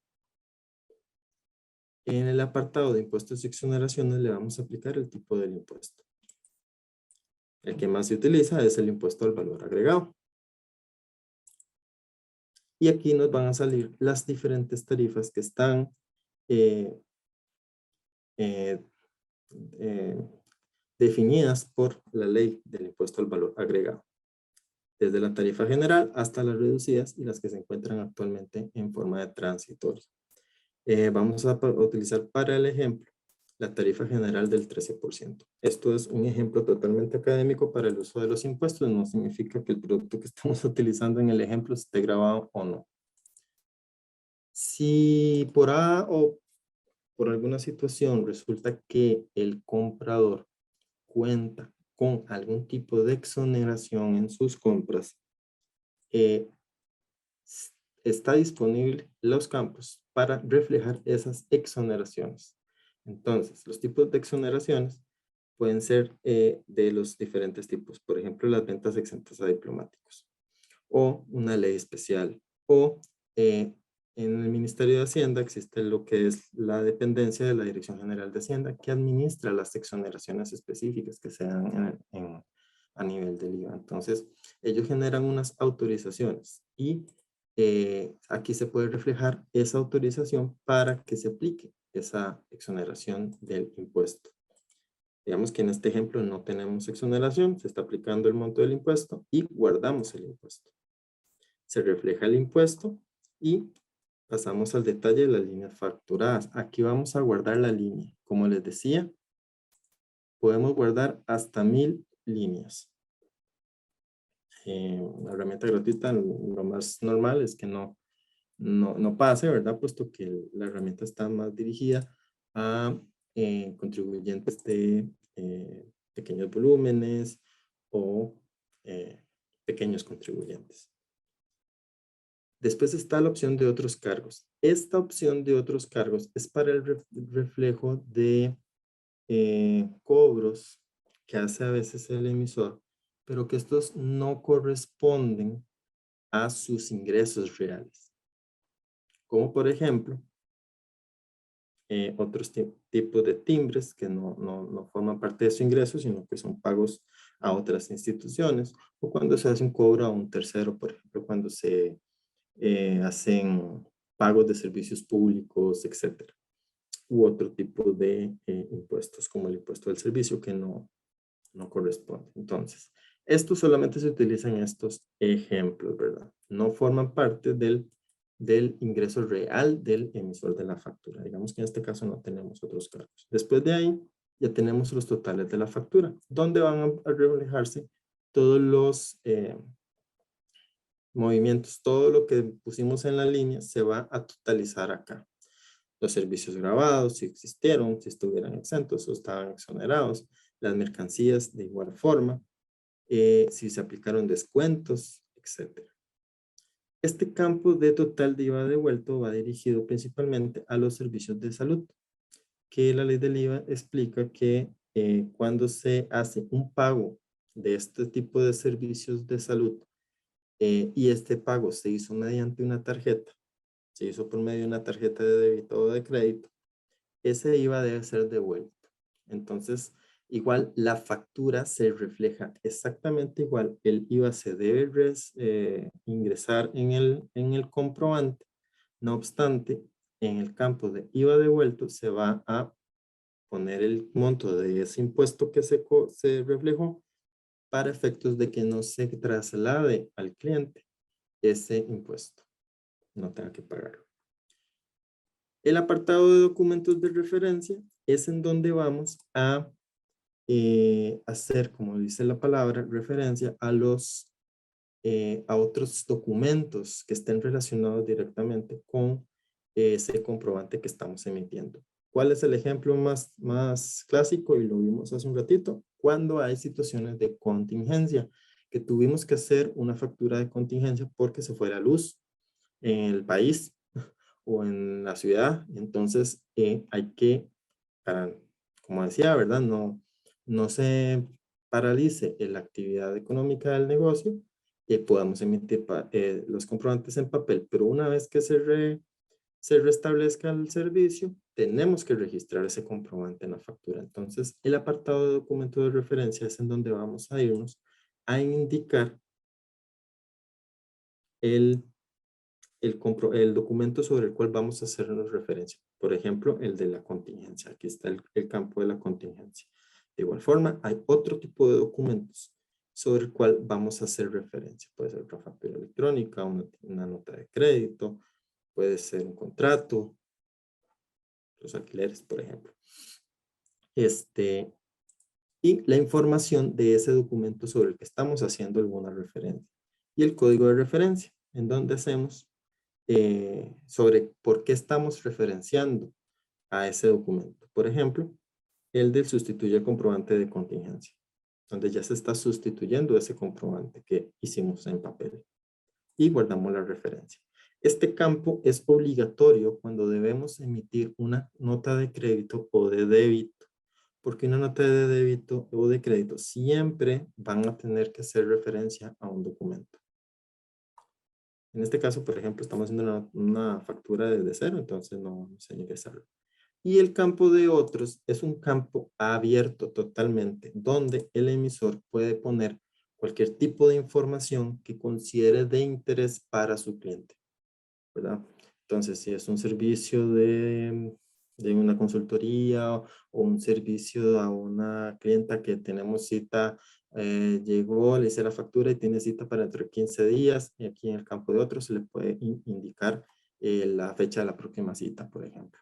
en el apartado de impuestos y exoneraciones le vamos a aplicar el tipo del impuesto. El que más se utiliza es el impuesto al valor agregado. Y aquí nos van a salir las diferentes tarifas que están definidas por la ley del impuesto al valor agregado. Desde la tarifa general hasta las reducidas y las que se encuentran actualmente en forma de transitoria. Vamos a utilizar para el ejemplo la tarifa general del 13%. Esto es un ejemplo totalmente académico para el uso de los impuestos. No significa que el producto que estamos utilizando en el ejemplo esté grabado o no. Si por A o por alguna situación resulta que el comprador cuenta con algún tipo de exoneración en sus compras, está disponible los campos para reflejar esas exoneraciones. Entonces, los tipos de exoneraciones pueden ser de los diferentes tipos. Por ejemplo, las ventas exentas a diplomáticos o una ley especial o en el Ministerio de Hacienda existe lo que es la dependencia de la Dirección General de Hacienda que administra las exoneraciones específicas que se dan a nivel del IVA. Entonces, ellos generan unas autorizaciones y aquí se puede reflejar esa autorización para que se aplique esa exoneración del impuesto. Digamos que en este ejemplo no tenemos exoneración, se está aplicando el monto del impuesto y guardamos el impuesto. Se refleja el impuesto y pasamos al detalle de las líneas facturadas. Aquí vamos a guardar la línea. Como les decía, podemos guardar hasta 1000 líneas. La herramienta gratuita, lo más normal es que no pase, ¿verdad? Puesto que la herramienta está más dirigida a contribuyentes de pequeños volúmenes o pequeños contribuyentes. Después está la opción de otros cargos. Esta opción de otros cargos es para el reflejo de cobros que hace a veces el emisor, pero que estos no corresponden a sus ingresos reales. Como por ejemplo, otros tipos de timbres que no forman parte de su ingreso, sino que son pagos a otras instituciones, o cuando se hace un cobro a un tercero, por ejemplo, cuando se hacen pagos de servicios públicos, etcétera, u otro tipo de impuestos, como el impuesto del servicio, que no corresponde. Entonces, esto solamente se utiliza en estos ejemplos, ¿verdad? No forman parte del ingreso real del emisor de la factura. Digamos que en este caso no tenemos otros cargos. Después de ahí, ya tenemos los totales de la factura, donde van a reflejarse todos los movimientos. Todo lo que pusimos en la línea se va a totalizar acá. Los servicios grabados, si existieron, si estuvieran exentos o estaban exonerados, las mercancías de igual forma, si se aplicaron descuentos, etc. Este campo de total de IVA devuelto va dirigido principalmente a los servicios de salud, que la ley del IVA explica que cuando se hace un pago de este tipo de servicios de salud y este pago se hizo mediante una tarjeta, se hizo por medio de una tarjeta de débito o de crédito, ese IVA debe ser devuelto. Entonces, igual la factura se refleja exactamente igual. El IVA se debe ingresar en el comprobante. No obstante, en el campo de IVA devuelto se va a poner el monto de ese impuesto que se reflejó para efectos de que no se traslade al cliente ese impuesto. No tenga que pagarlo. El apartado de documentos de referencia es en donde vamos a hacer, como dice la palabra, referencia a otros documentos que estén relacionados directamente con ese comprobante que estamos emitiendo. ¿Cuál es el ejemplo más clásico? Y lo vimos hace un ratito. Cuando hay situaciones de contingencia, que tuvimos que hacer una factura de contingencia porque se fue la luz en el país o en la ciudad. Entonces, hay que, como decía, ¿verdad? No se paralice la actividad económica del negocio y podamos emitir los comprobantes en papel. Pero una vez que se restablezca el servicio, tenemos que registrar ese comprobante en la factura. Entonces, el apartado de documento de referencia es en donde vamos a irnos a indicar el documento sobre el cual vamos a hacernos referencia. Por ejemplo, el de la contingencia. Aquí está el campo de la contingencia. De igual forma, hay otro tipo de documentos sobre el cual vamos a hacer referencia. Puede ser una factura electrónica, una nota de crédito, puede ser un contrato, los alquileres, por ejemplo. y la información de ese documento sobre el que estamos haciendo alguna referencia. Y el código de referencia, en donde hacemos sobre por qué estamos referenciando a ese documento. Por ejemplo, el del sustituye el comprobante de contingencia, donde ya se está sustituyendo ese comprobante que hicimos en papel. Y guardamos la referencia. Este campo es obligatorio cuando debemos emitir una nota de crédito o de débito, porque una nota de débito o de crédito siempre van a tener que hacer referencia a un documento. En este caso, por ejemplo, estamos haciendo una factura desde cero, entonces no se tiene que hacerlo. Y el campo de otros es un campo abierto totalmente, donde el emisor puede poner cualquier tipo de información que considere de interés para su cliente, ¿verdad? Entonces, si es un servicio de una consultoría o un servicio a una clienta que tenemos cita, llegó, le hice la factura y tiene cita para dentro de 15 días, y aquí en el campo de otros se le puede indicar la fecha de la próxima cita, por ejemplo,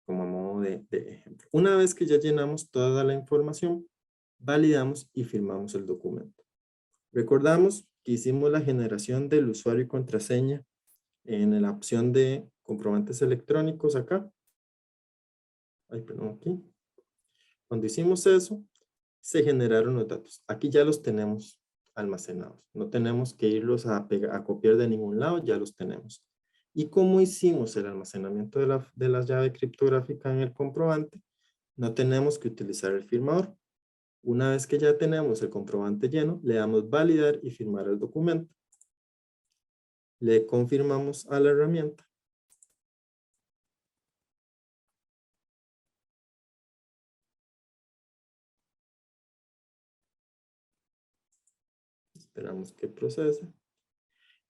como modo de ejemplo. Una vez que ya llenamos toda la información, validamos y firmamos el documento. Recordamos que hicimos la generación del usuario y contraseña en la opción de comprobantes electrónicos acá. Ay, perdón, aquí. Cuando hicimos eso, se generaron los datos. Aquí ya los tenemos almacenados. No tenemos que irlos a copiar de ningún lado, ya los tenemos. ¿Y cómo hicimos el almacenamiento de la llave criptográfica en el comprobante? No tenemos que utilizar el firmador. Una vez que ya tenemos el comprobante lleno, le damos validar y firmar el documento. Le confirmamos a la herramienta. Esperamos que procese.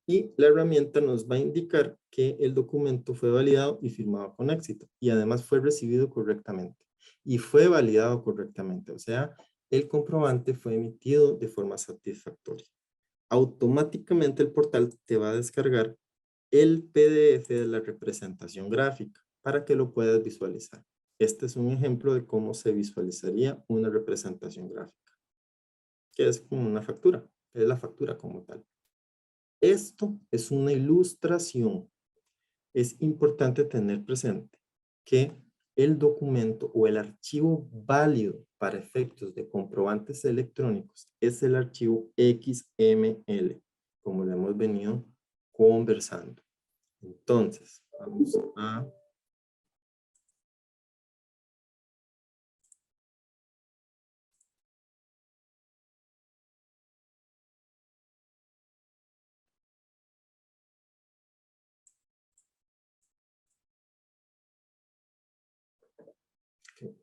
Y la herramienta nos va a indicar que el documento fue validado y firmado con éxito. Y además fue recibido correctamente. Y fue validado correctamente. O sea, el comprobante fue emitido de forma satisfactoria. Automáticamente el portal te va a descargar el PDF de la representación gráfica para que lo puedas visualizar. Este es un ejemplo de cómo se visualizaría una representación gráfica, que es como una factura, es la factura como tal. Esto es una ilustración. Es importante tener presente que el documento o el archivo válido para efectos de comprobantes electrónicos es el archivo XML, como lo hemos venido conversando. Entonces, vamos a... Okay.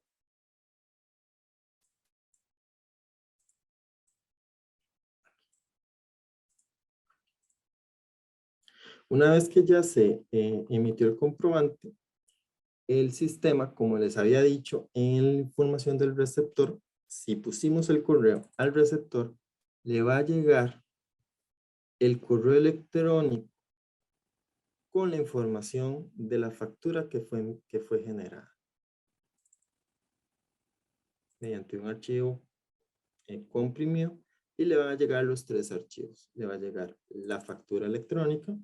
Una vez que ya se emitió el comprobante, el sistema, como les había dicho en la información del receptor, si pusimos el correo al receptor, le va a llegar el correo electrónico con la información de la factura que fue generada mediante un archivo comprimido, y le van a llegar los tres archivos. Le va a llegar la factura electrónica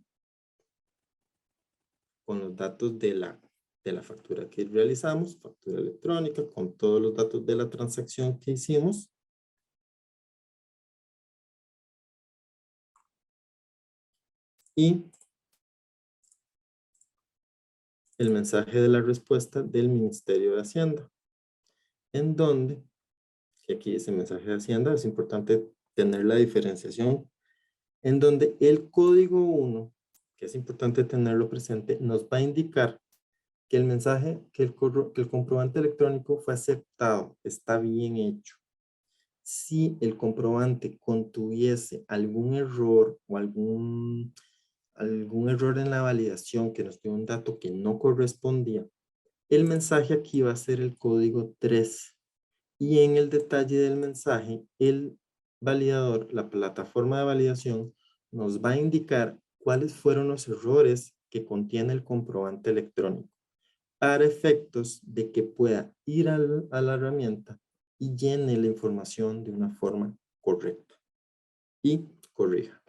con los datos de la factura que realizamos, factura electrónica con todos los datos de la transacción que hicimos. Y el mensaje de la respuesta del Ministerio de Hacienda, en donde, y aquí dice mensaje de Hacienda, es importante tener la diferenciación, en donde el código 1, que es importante tenerlo presente, nos va a indicar que el mensaje, que el comprobante electrónico fue aceptado, está bien hecho. Si el comprobante contuviese algún error o algún error en la validación que nos dio un dato que no correspondía, el mensaje aquí va a ser el código 3. Y en el detalle del mensaje, el validador, la plataforma de validación, nos va a indicar cuáles fueron los errores que contiene el comprobante electrónico para efectos de que pueda ir a la herramienta y llene la información de una forma correcta y corrija.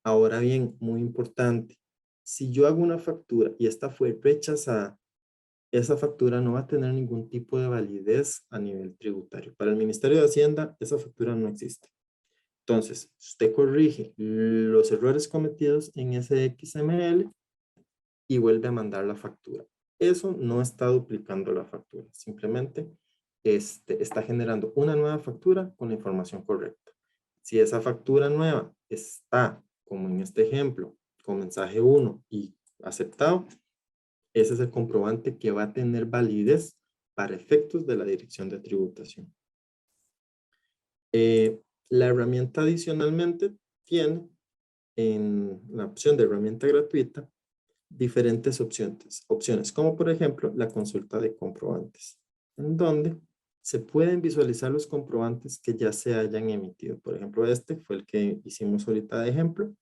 Ahora bien, muy importante, si yo hago una factura y esta fue rechazada, esa factura no va a tener ningún tipo de validez a nivel tributario. Para el Ministerio de Hacienda, esa factura no existe. Entonces, usted corrige los errores cometidos en ese XML y vuelve a mandar la factura. Eso no está duplicando la factura, simplemente está generando una nueva factura con la información correcta. Si esa factura nueva está, como en este ejemplo, con mensaje 1 y aceptado, ese es el comprobante que va a tener validez para efectos de la dirección de tributación. La herramienta adicionalmente tiene en la opción de herramienta gratuita diferentes opciones, como por ejemplo la consulta de comprobantes, en donde se pueden visualizar los comprobantes que ya se hayan emitido. Por ejemplo, este fue el que hicimos ahorita de ejemplo.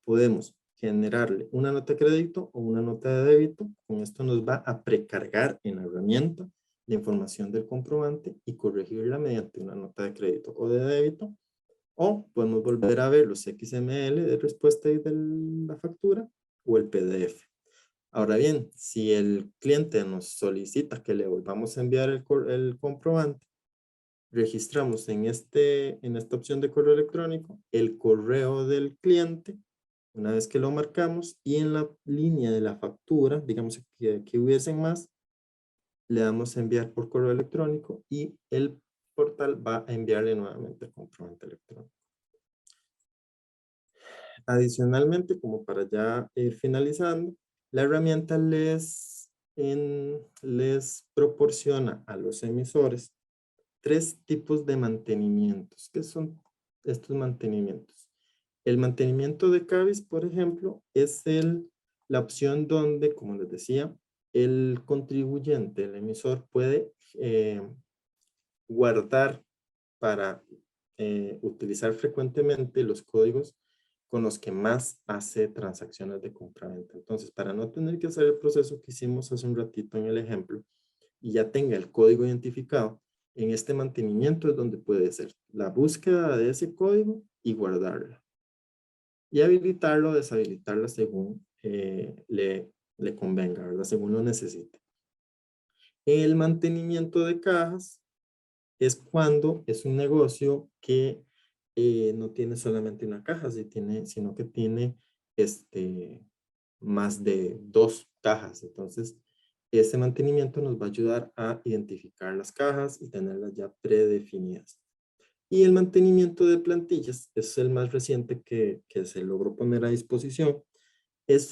Podemos generarle una nota de crédito o una nota de débito. Con esto nos va a precargar en la herramienta la información del comprobante y corregirla mediante una nota de crédito o de débito. O podemos volver a ver los XML de respuesta y de la factura o el PDF. Ahora bien, si el cliente nos solicita que le volvamos a enviar el comprobante, registramos en esta opción de correo electrónico el correo del cliente, una vez que lo marcamos, y en la línea de la factura, digamos que hubiesen más, le damos a enviar por correo electrónico y el portal va a enviarle nuevamente el comprobante electrónico. Adicionalmente, como para ya ir finalizando, la herramienta les proporciona a los emisores 3 tipos de mantenimientos. ¿Qué son estos mantenimientos? El mantenimiento de CABIS, por ejemplo, es la opción donde, como les decía, el contribuyente, el emisor, puede guardar para utilizar frecuentemente los códigos con los que más hace transacciones de compra-venta. Entonces, para no tener que hacer el proceso que hicimos hace un ratito en el ejemplo y ya tenga el código identificado, en este mantenimiento es donde puede hacer la búsqueda de ese código y guardarlo. Y habilitarlo o deshabilitarlo según le convenga, ¿verdad? Según lo necesite. El mantenimiento de cajas es cuando es un negocio que no tiene solamente una caja, sino que tiene más de 2 cajas. Entonces, ese mantenimiento nos va a ayudar a identificar las cajas y tenerlas ya predefinidas. Y el mantenimiento de plantillas es el más reciente que se logró poner a disposición. Es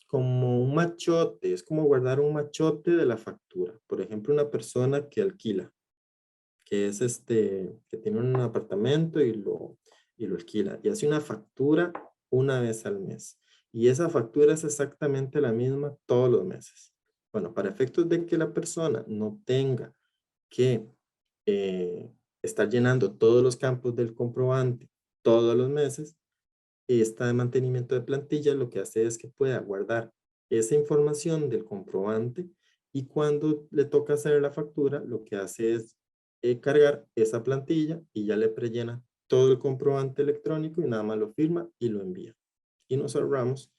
como un machote, es como guardar un machote de la factura. Por ejemplo, una persona que alquila, que es que tiene un apartamento y lo alquila y hace una factura una vez al mes. Y esa factura es exactamente la misma todos los meses. Bueno, para efectos de que la persona no tenga que estar llenando todos los campos del comprobante todos los meses, esta de mantenimiento de plantilla lo que hace es que pueda guardar esa información del comprobante y cuando le toca hacer la factura, lo que hace es cargar esa plantilla y ya le prellena todo el comprobante electrónico y nada más lo firma y lo envía. Y nos ahorramos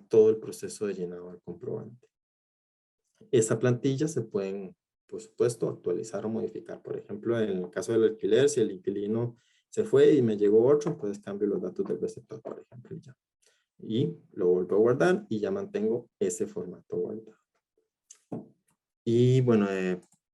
todo el proceso de llenado del comprobante. Esa plantilla se pueden, por supuesto, actualizar o modificar. Por ejemplo, en el caso del alquiler, si el inquilino se fue y me llegó otro, pues cambio los datos del receptor, por ejemplo, y ya. Y lo vuelvo a guardar y ya mantengo ese formato guardado. Y bueno,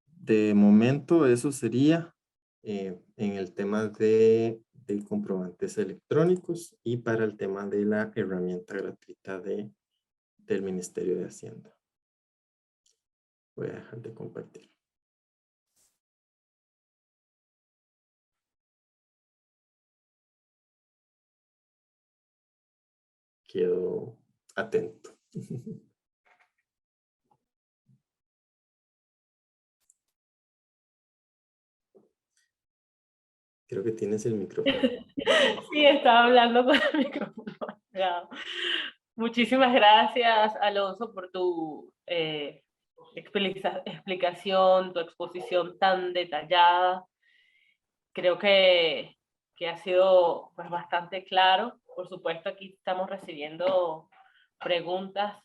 de momento eso sería en el tema de comprobantes electrónicos y para el tema de la herramienta gratuita del Ministerio de Hacienda. Voy a dejar de compartir. Quedo atento. Creo que tienes el micrófono. Sí, estaba hablando con el micrófono apagado. Muchísimas gracias, Alonso, por tu explicación, tu exposición tan detallada. Creo que ha sido pues, bastante claro. Por supuesto, aquí estamos recibiendo preguntas,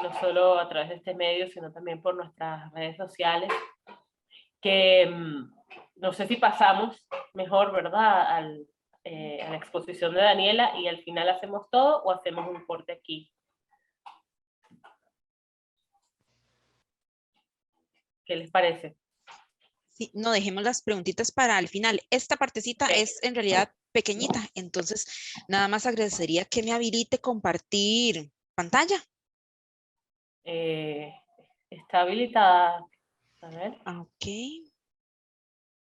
no solo a través de este medio, sino también por nuestras redes sociales, que no sé si pasamos mejor, ¿verdad?, a la exposición de Daniela y al final hacemos todo o hacemos un corte aquí. ¿Qué les parece? Sí, no, dejemos las preguntitas para el final. Esta partecita es en realidad pequeñita, entonces nada más agradecería que me habilite compartir pantalla. Está habilitada. A ver. Ok.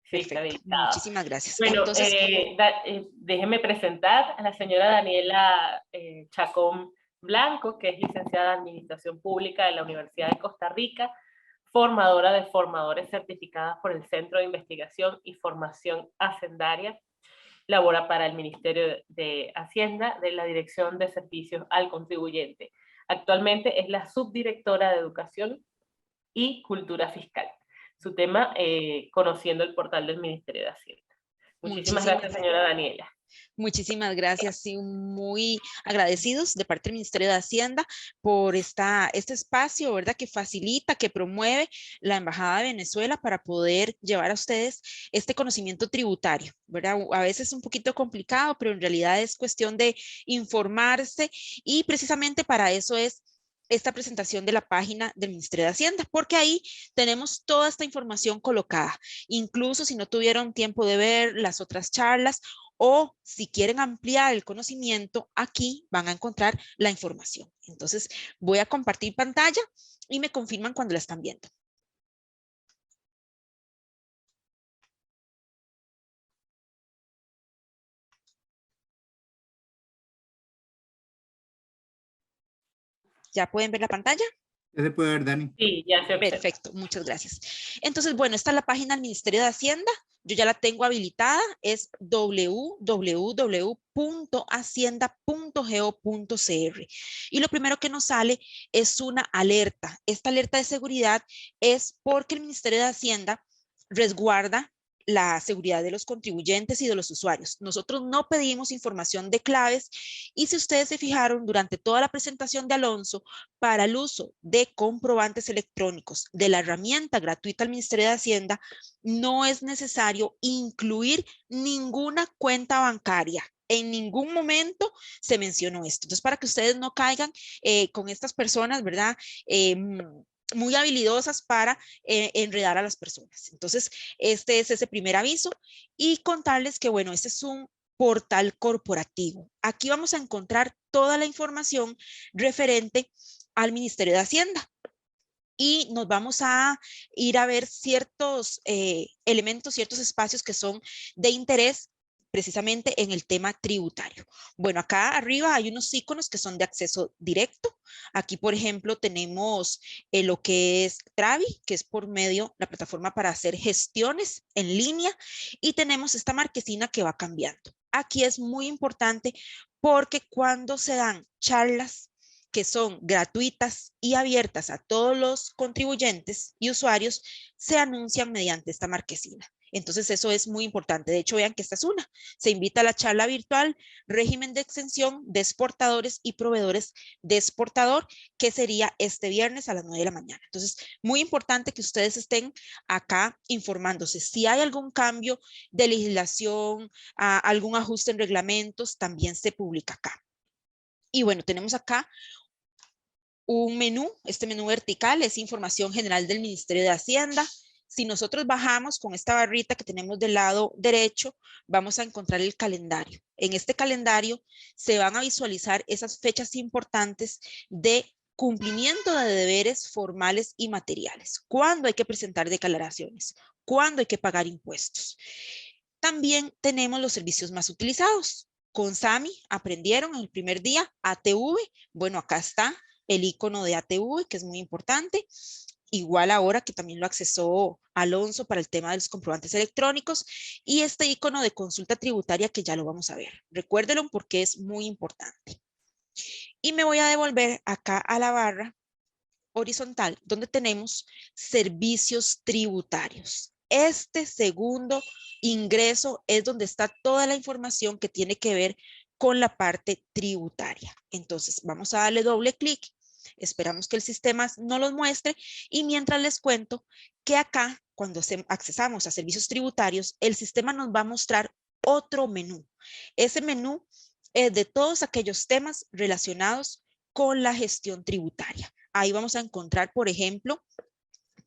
Sí, Perfecto. está habilitada. Muchísimas gracias. Bueno, Entonces, déjeme presentar a la señora Daniela Chacón Blanco, que es licenciada en Administración Pública de la Universidad de Costa Rica, formadora de formadores certificadas por el Centro de Investigación y Formación Hacendaria. Labora para el Ministerio de Hacienda de la Dirección de Servicios al Contribuyente. Actualmente es la subdirectora de Educación y Cultura Fiscal. Su tema, conociendo el portal del Ministerio de Hacienda. Muchísimas gracias, señora Daniela. Muchísimas gracias, sí, muy agradecidos de parte del Ministerio de Hacienda por este espacio, ¿verdad?, que facilita, que promueve la Embajada de Venezuela para poder llevar a ustedes este conocimiento tributario, ¿verdad? A veces es un poquito complicado, pero en realidad es cuestión de informarse y precisamente para eso es esta presentación de la página del Ministerio de Hacienda, porque ahí tenemos toda esta información colocada, incluso si no tuvieron tiempo de ver las otras charlas o si quieren ampliar el conocimiento, aquí van a encontrar la información. Entonces voy a compartir pantalla y me confirman cuando la están viendo. ¿Ya pueden ver la pantalla? Ya se puede ver, Dani. Sí, ya se observa. Perfecto, muchas gracias. Entonces, bueno, esta es la página del Ministerio de Hacienda. Yo ya la tengo habilitada, es www.hacienda.go.cr. Y lo primero que nos sale es una alerta. Esta alerta de seguridad es porque el Ministerio de Hacienda resguarda la seguridad de los contribuyentes y de los usuarios. Nosotros no pedimos información de claves y si ustedes se fijaron durante toda la presentación de Alonso, para el uso de comprobantes electrónicos de la herramienta gratuita del Ministerio de Hacienda, no es necesario incluir ninguna cuenta bancaria. En ningún momento se mencionó esto. Entonces, para que ustedes no caigan con estas personas, ¿verdad? Muy habilidosas para enredar a las personas. Entonces, este es ese primer aviso y contarles que, bueno, este es un portal corporativo. Aquí vamos a encontrar toda la información referente al Ministerio de Hacienda y nos vamos a ir a ver ciertos elementos, ciertos espacios que son de interés precisamente en el tema tributario. Bueno, acá arriba hay unos iconos que son de acceso directo. Aquí, por ejemplo, tenemos lo que es Travi, que es por medio de la plataforma para hacer gestiones en línea, y tenemos esta marquesina que va cambiando. Aquí es muy importante porque cuando se dan charlas que son gratuitas y abiertas a todos los contribuyentes y usuarios, se anuncian mediante esta marquesina. Entonces eso es muy importante. De hecho, vean que esta es una. Se invita a la charla virtual, régimen de exención de exportadores y proveedores de exportador, que sería este viernes a las 9 de la mañana. Entonces, muy importante que ustedes estén acá informándose. Si hay algún cambio de legislación, algún ajuste en reglamentos, también se publica acá. Y bueno, tenemos acá un menú. Este menú vertical es información general del Ministerio de Hacienda. Si nosotros bajamos con esta barrita que tenemos del lado derecho, vamos a encontrar el calendario. En este calendario se van a visualizar esas fechas importantes de cumplimiento de deberes formales y materiales. ¿Cuándo hay que presentar declaraciones? ¿Cuándo hay que pagar impuestos? También tenemos los servicios más utilizados. Con SAMI aprendieron el primer día ATV. Bueno, acá está el icono de ATV, que es muy importante. Igual ahora que también lo accesó Alonso para el tema de los comprobantes electrónicos, y este icono de consulta tributaria que ya lo vamos a ver. Recuérdenlo porque es muy importante. Y me voy a devolver acá a la barra horizontal donde tenemos servicios tributarios. Este segundo ingreso es donde está toda la información que tiene que ver con la parte tributaria. Entonces vamos a darle doble clic, esperamos que el sistema nos los muestre y mientras les cuento que acá cuando accesamos a servicios tributarios, el sistema nos va a mostrar otro menú. Ese menú es de todos aquellos temas relacionados con la gestión tributaria. Ahí vamos a encontrar, por ejemplo,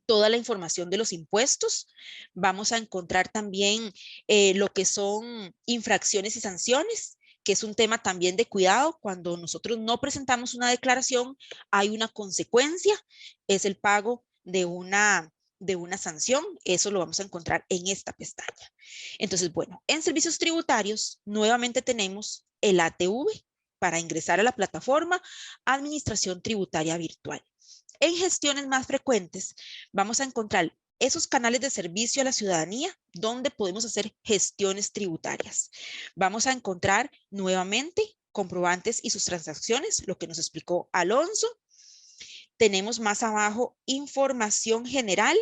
toda la información de los impuestos. Vamos a encontrar también lo que son infracciones y sanciones, que es un tema también de cuidado. Cuando nosotros no presentamos una declaración, hay una consecuencia, es el pago de una sanción. Eso lo vamos a encontrar en esta pestaña. Entonces, bueno, en servicios tributarios, nuevamente tenemos el ATV para ingresar a la plataforma Administración Tributaria Virtual. En gestiones más frecuentes, vamos a encontrar esos canales de servicio a la ciudadanía donde podemos hacer gestiones tributarias. Vamos a encontrar nuevamente comprobantes y sus transacciones, lo que nos explicó Alonso. Tenemos más abajo información general.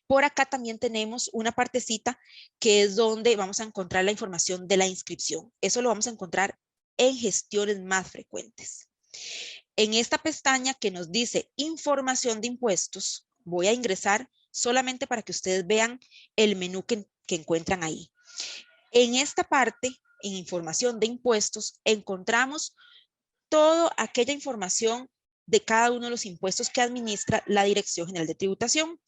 Por acá también tenemos una partecita que es donde vamos a encontrar la información de la inscripción. Eso lo vamos a encontrar en gestiones más frecuentes. En esta pestaña que nos dice información de impuestos, voy a ingresar solamente para que ustedes vean el menú que encuentran ahí. En esta parte, en información de impuestos, encontramos toda aquella información de cada uno de los impuestos que administra la Dirección General de Tributación.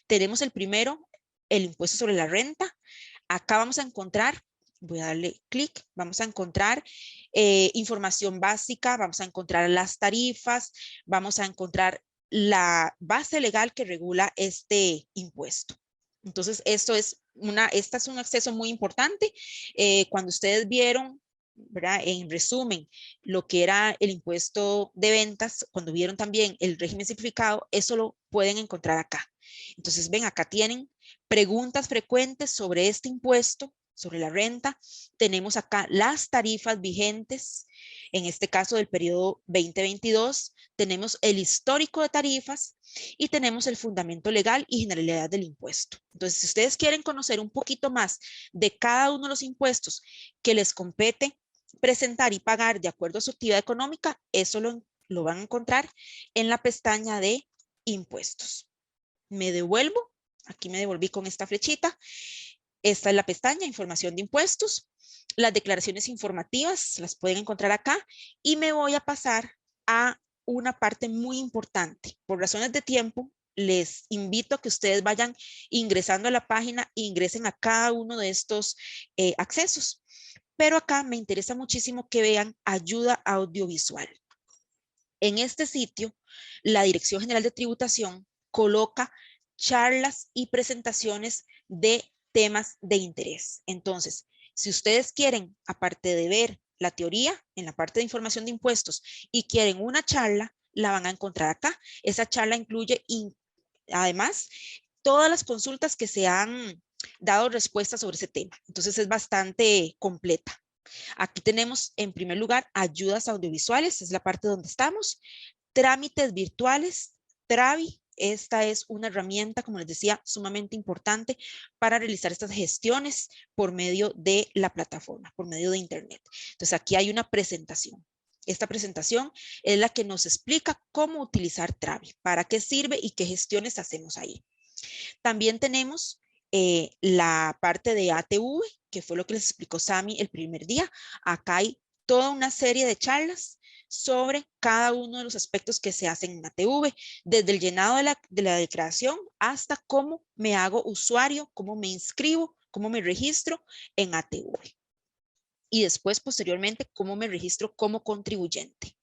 Tenemos el primero, el impuesto sobre la renta. Acá vamos a encontrar, voy a darle clic, vamos a encontrar información básica, vamos a encontrar las tarifas, vamos a encontrar la base legal que regula este impuesto. Entonces, este es un acceso muy importante. Cuando ustedes vieron, ¿verdad? En resumen, lo que era el impuesto de ventas, cuando vieron también el régimen simplificado, eso lo pueden encontrar acá. Entonces, ven, acá tienen preguntas frecuentes sobre este impuesto, sobre la renta. Tenemos acá las tarifas vigentes, en este caso del periodo 2022. Tenemos el histórico de tarifas y tenemos el fundamento legal y generalidad del impuesto. Entonces, si ustedes quieren conocer un poquito más de cada uno de los impuestos que les compete presentar y pagar de acuerdo a su actividad económica, eso lo van a encontrar en la pestaña de impuestos. Me devuelvo, aquí me devolví con esta flechita. Esta es la pestaña información de impuestos. Las declaraciones informativas las pueden encontrar acá y me voy a pasar a una parte muy importante. Por razones de tiempo, les invito a que ustedes vayan ingresando a la página e ingresen a cada uno de estos accesos. Pero acá me interesa muchísimo que vean ayuda audiovisual. En este sitio, la Dirección General de Tributación coloca charlas y presentaciones de temas de interés. Entonces, si ustedes quieren, aparte de ver la teoría en la parte de información de impuestos y quieren una charla, la van a encontrar acá. Esa charla incluye además todas las consultas que se han dado respuestas sobre ese tema. Entonces es bastante completa. Aquí tenemos en primer lugar ayudas audiovisuales, es la parte donde estamos. Trámites virtuales, TRAVI. Esta es una herramienta, como les decía, sumamente importante para realizar estas gestiones por medio de la plataforma, por medio de internet. Entonces aquí hay una presentación. Esta presentación es la que nos explica cómo utilizar TRAVI, para qué sirve y qué gestiones hacemos ahí. También tenemos la parte de ATV, que fue lo que les explicó Sami el primer día. Acá hay toda una serie de charlas sobre cada uno de los aspectos que se hacen en ATV, desde el llenado de la declaración hasta cómo me hago usuario, cómo me inscribo, cómo me registro en ATV. Y después, posteriormente, cómo me registro como contribuyente.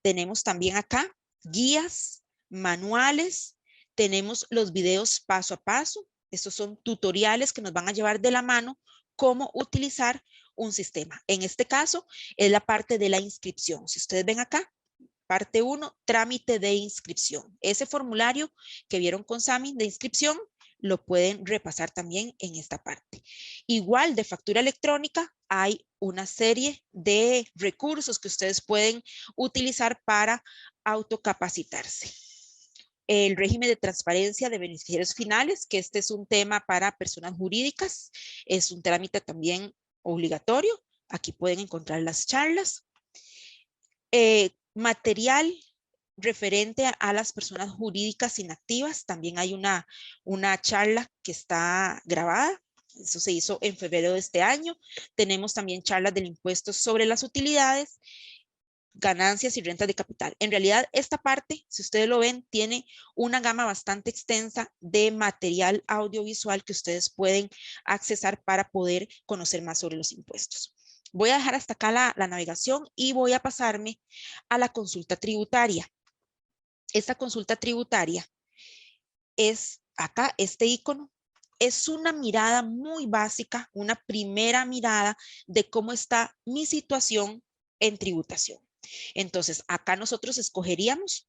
Tenemos también acá guías, manuales, tenemos los videos paso a paso. Estos son tutoriales que nos van a llevar de la mano cómo utilizar un sistema. En este caso es la parte de la inscripción. Si ustedes ven acá, parte 1, trámite de inscripción. Ese formulario que vieron con Sami de inscripción lo pueden repasar también en esta parte. Igual de factura electrónica hay una serie de recursos que ustedes pueden utilizar para autocapacitarse. El régimen de transparencia de beneficiarios finales, que este es un tema para personas jurídicas, es un trámite también obligatorio. Aquí pueden encontrar las charlas. Material referente a las personas jurídicas inactivas, también hay una charla que está grabada. Eso se hizo en febrero de este año. Tenemos también charlas del impuesto sobre las utilidades, ganancias y rentas de capital. En realidad, esta parte, si ustedes lo ven, tiene una gama bastante extensa de material audiovisual que ustedes pueden accesar para poder conocer más sobre los impuestos. Voy a dejar hasta acá la navegación y voy a pasarme a la consulta tributaria. Esta consulta tributaria es acá, este icono. Es una mirada muy básica, una primera mirada de cómo está mi situación en tributación. Entonces, acá nosotros escogeríamos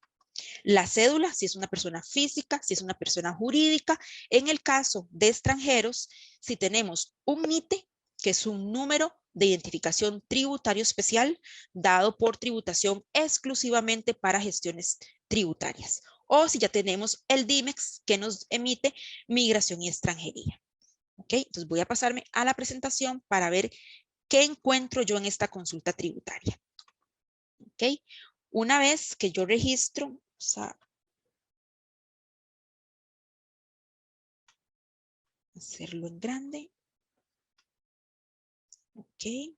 la cédula, si es una persona física, si es una persona jurídica. En el caso de extranjeros, si tenemos un NITE, que es un número de identificación tributario especial dado por tributación exclusivamente para gestiones tributarias. O si ya tenemos el DIMEX que nos emite migración y extranjería. ¿Ok? Entonces voy a pasarme a la presentación para ver qué encuentro yo en esta consulta tributaria. ¿Ok? Una vez que yo registro, vamos a hacerlo en grande. Ok.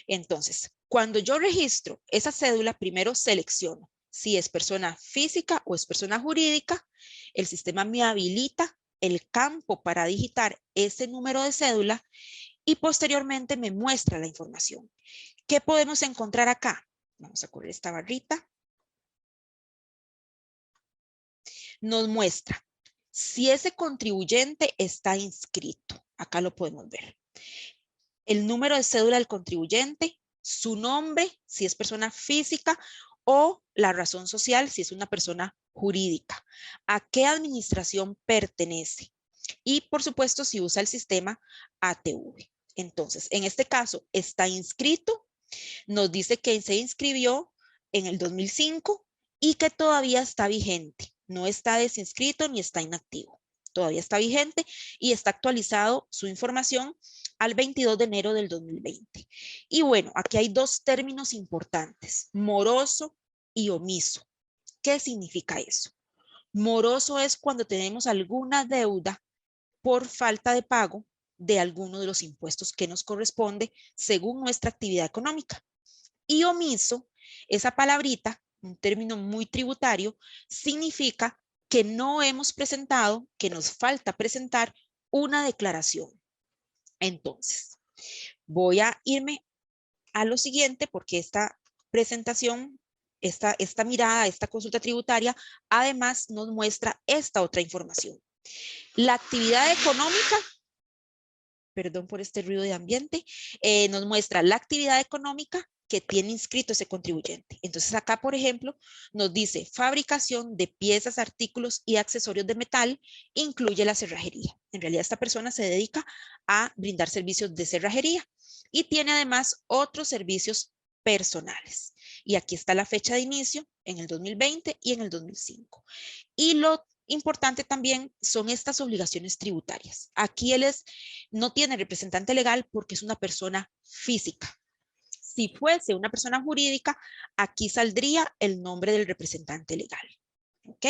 Entonces, cuando yo registro esa cédula, primero selecciono si es persona física o es persona jurídica. El sistema me habilita el campo para digitar ese número de cédula y posteriormente me muestra la información. ¿Qué podemos encontrar acá? Vamos a correr esta barrita. Nos muestra si ese contribuyente está inscrito. Acá lo podemos ver. El número de cédula del contribuyente, su nombre, si es persona física, o la razón social, si es una persona jurídica. ¿A qué administración pertenece? Y, por supuesto, si usa el sistema ATV. Entonces, en este caso, está inscrito. Nos dice que se inscribió en el 2005 y que todavía está vigente. No está desinscrito ni está inactivo. Todavía está vigente y está actualizado su información al 22 de enero del 2020. Y bueno, aquí hay dos términos importantes, moroso y omiso. ¿Qué significa eso? Moroso es cuando tenemos alguna deuda por falta de pago de alguno de los impuestos que nos corresponde según nuestra actividad económica. Y omiso, esa palabrita, un término muy tributario, significa que no hemos presentado, que nos falta presentar una declaración. Entonces, voy a irme a lo siguiente porque esta presentación, esta mirada, esta consulta tributaria, además nos muestra esta otra información. La actividad económica, perdón por este ruido de ambiente, nos muestra la actividad económica que tiene inscrito ese contribuyente. Entonces acá, por ejemplo, nos dice fabricación de piezas, artículos y accesorios de metal, incluye la cerrajería. En realidad esta persona se dedica a brindar servicios de cerrajería y tiene además otros servicios personales. Y aquí está la fecha de inicio en el 2020 y en el 2005. Y lo importante también son estas obligaciones tributarias. Aquí él no tiene representante legal porque es una persona física. Si fuese una persona jurídica, aquí saldría el nombre del representante legal. ¿Ok?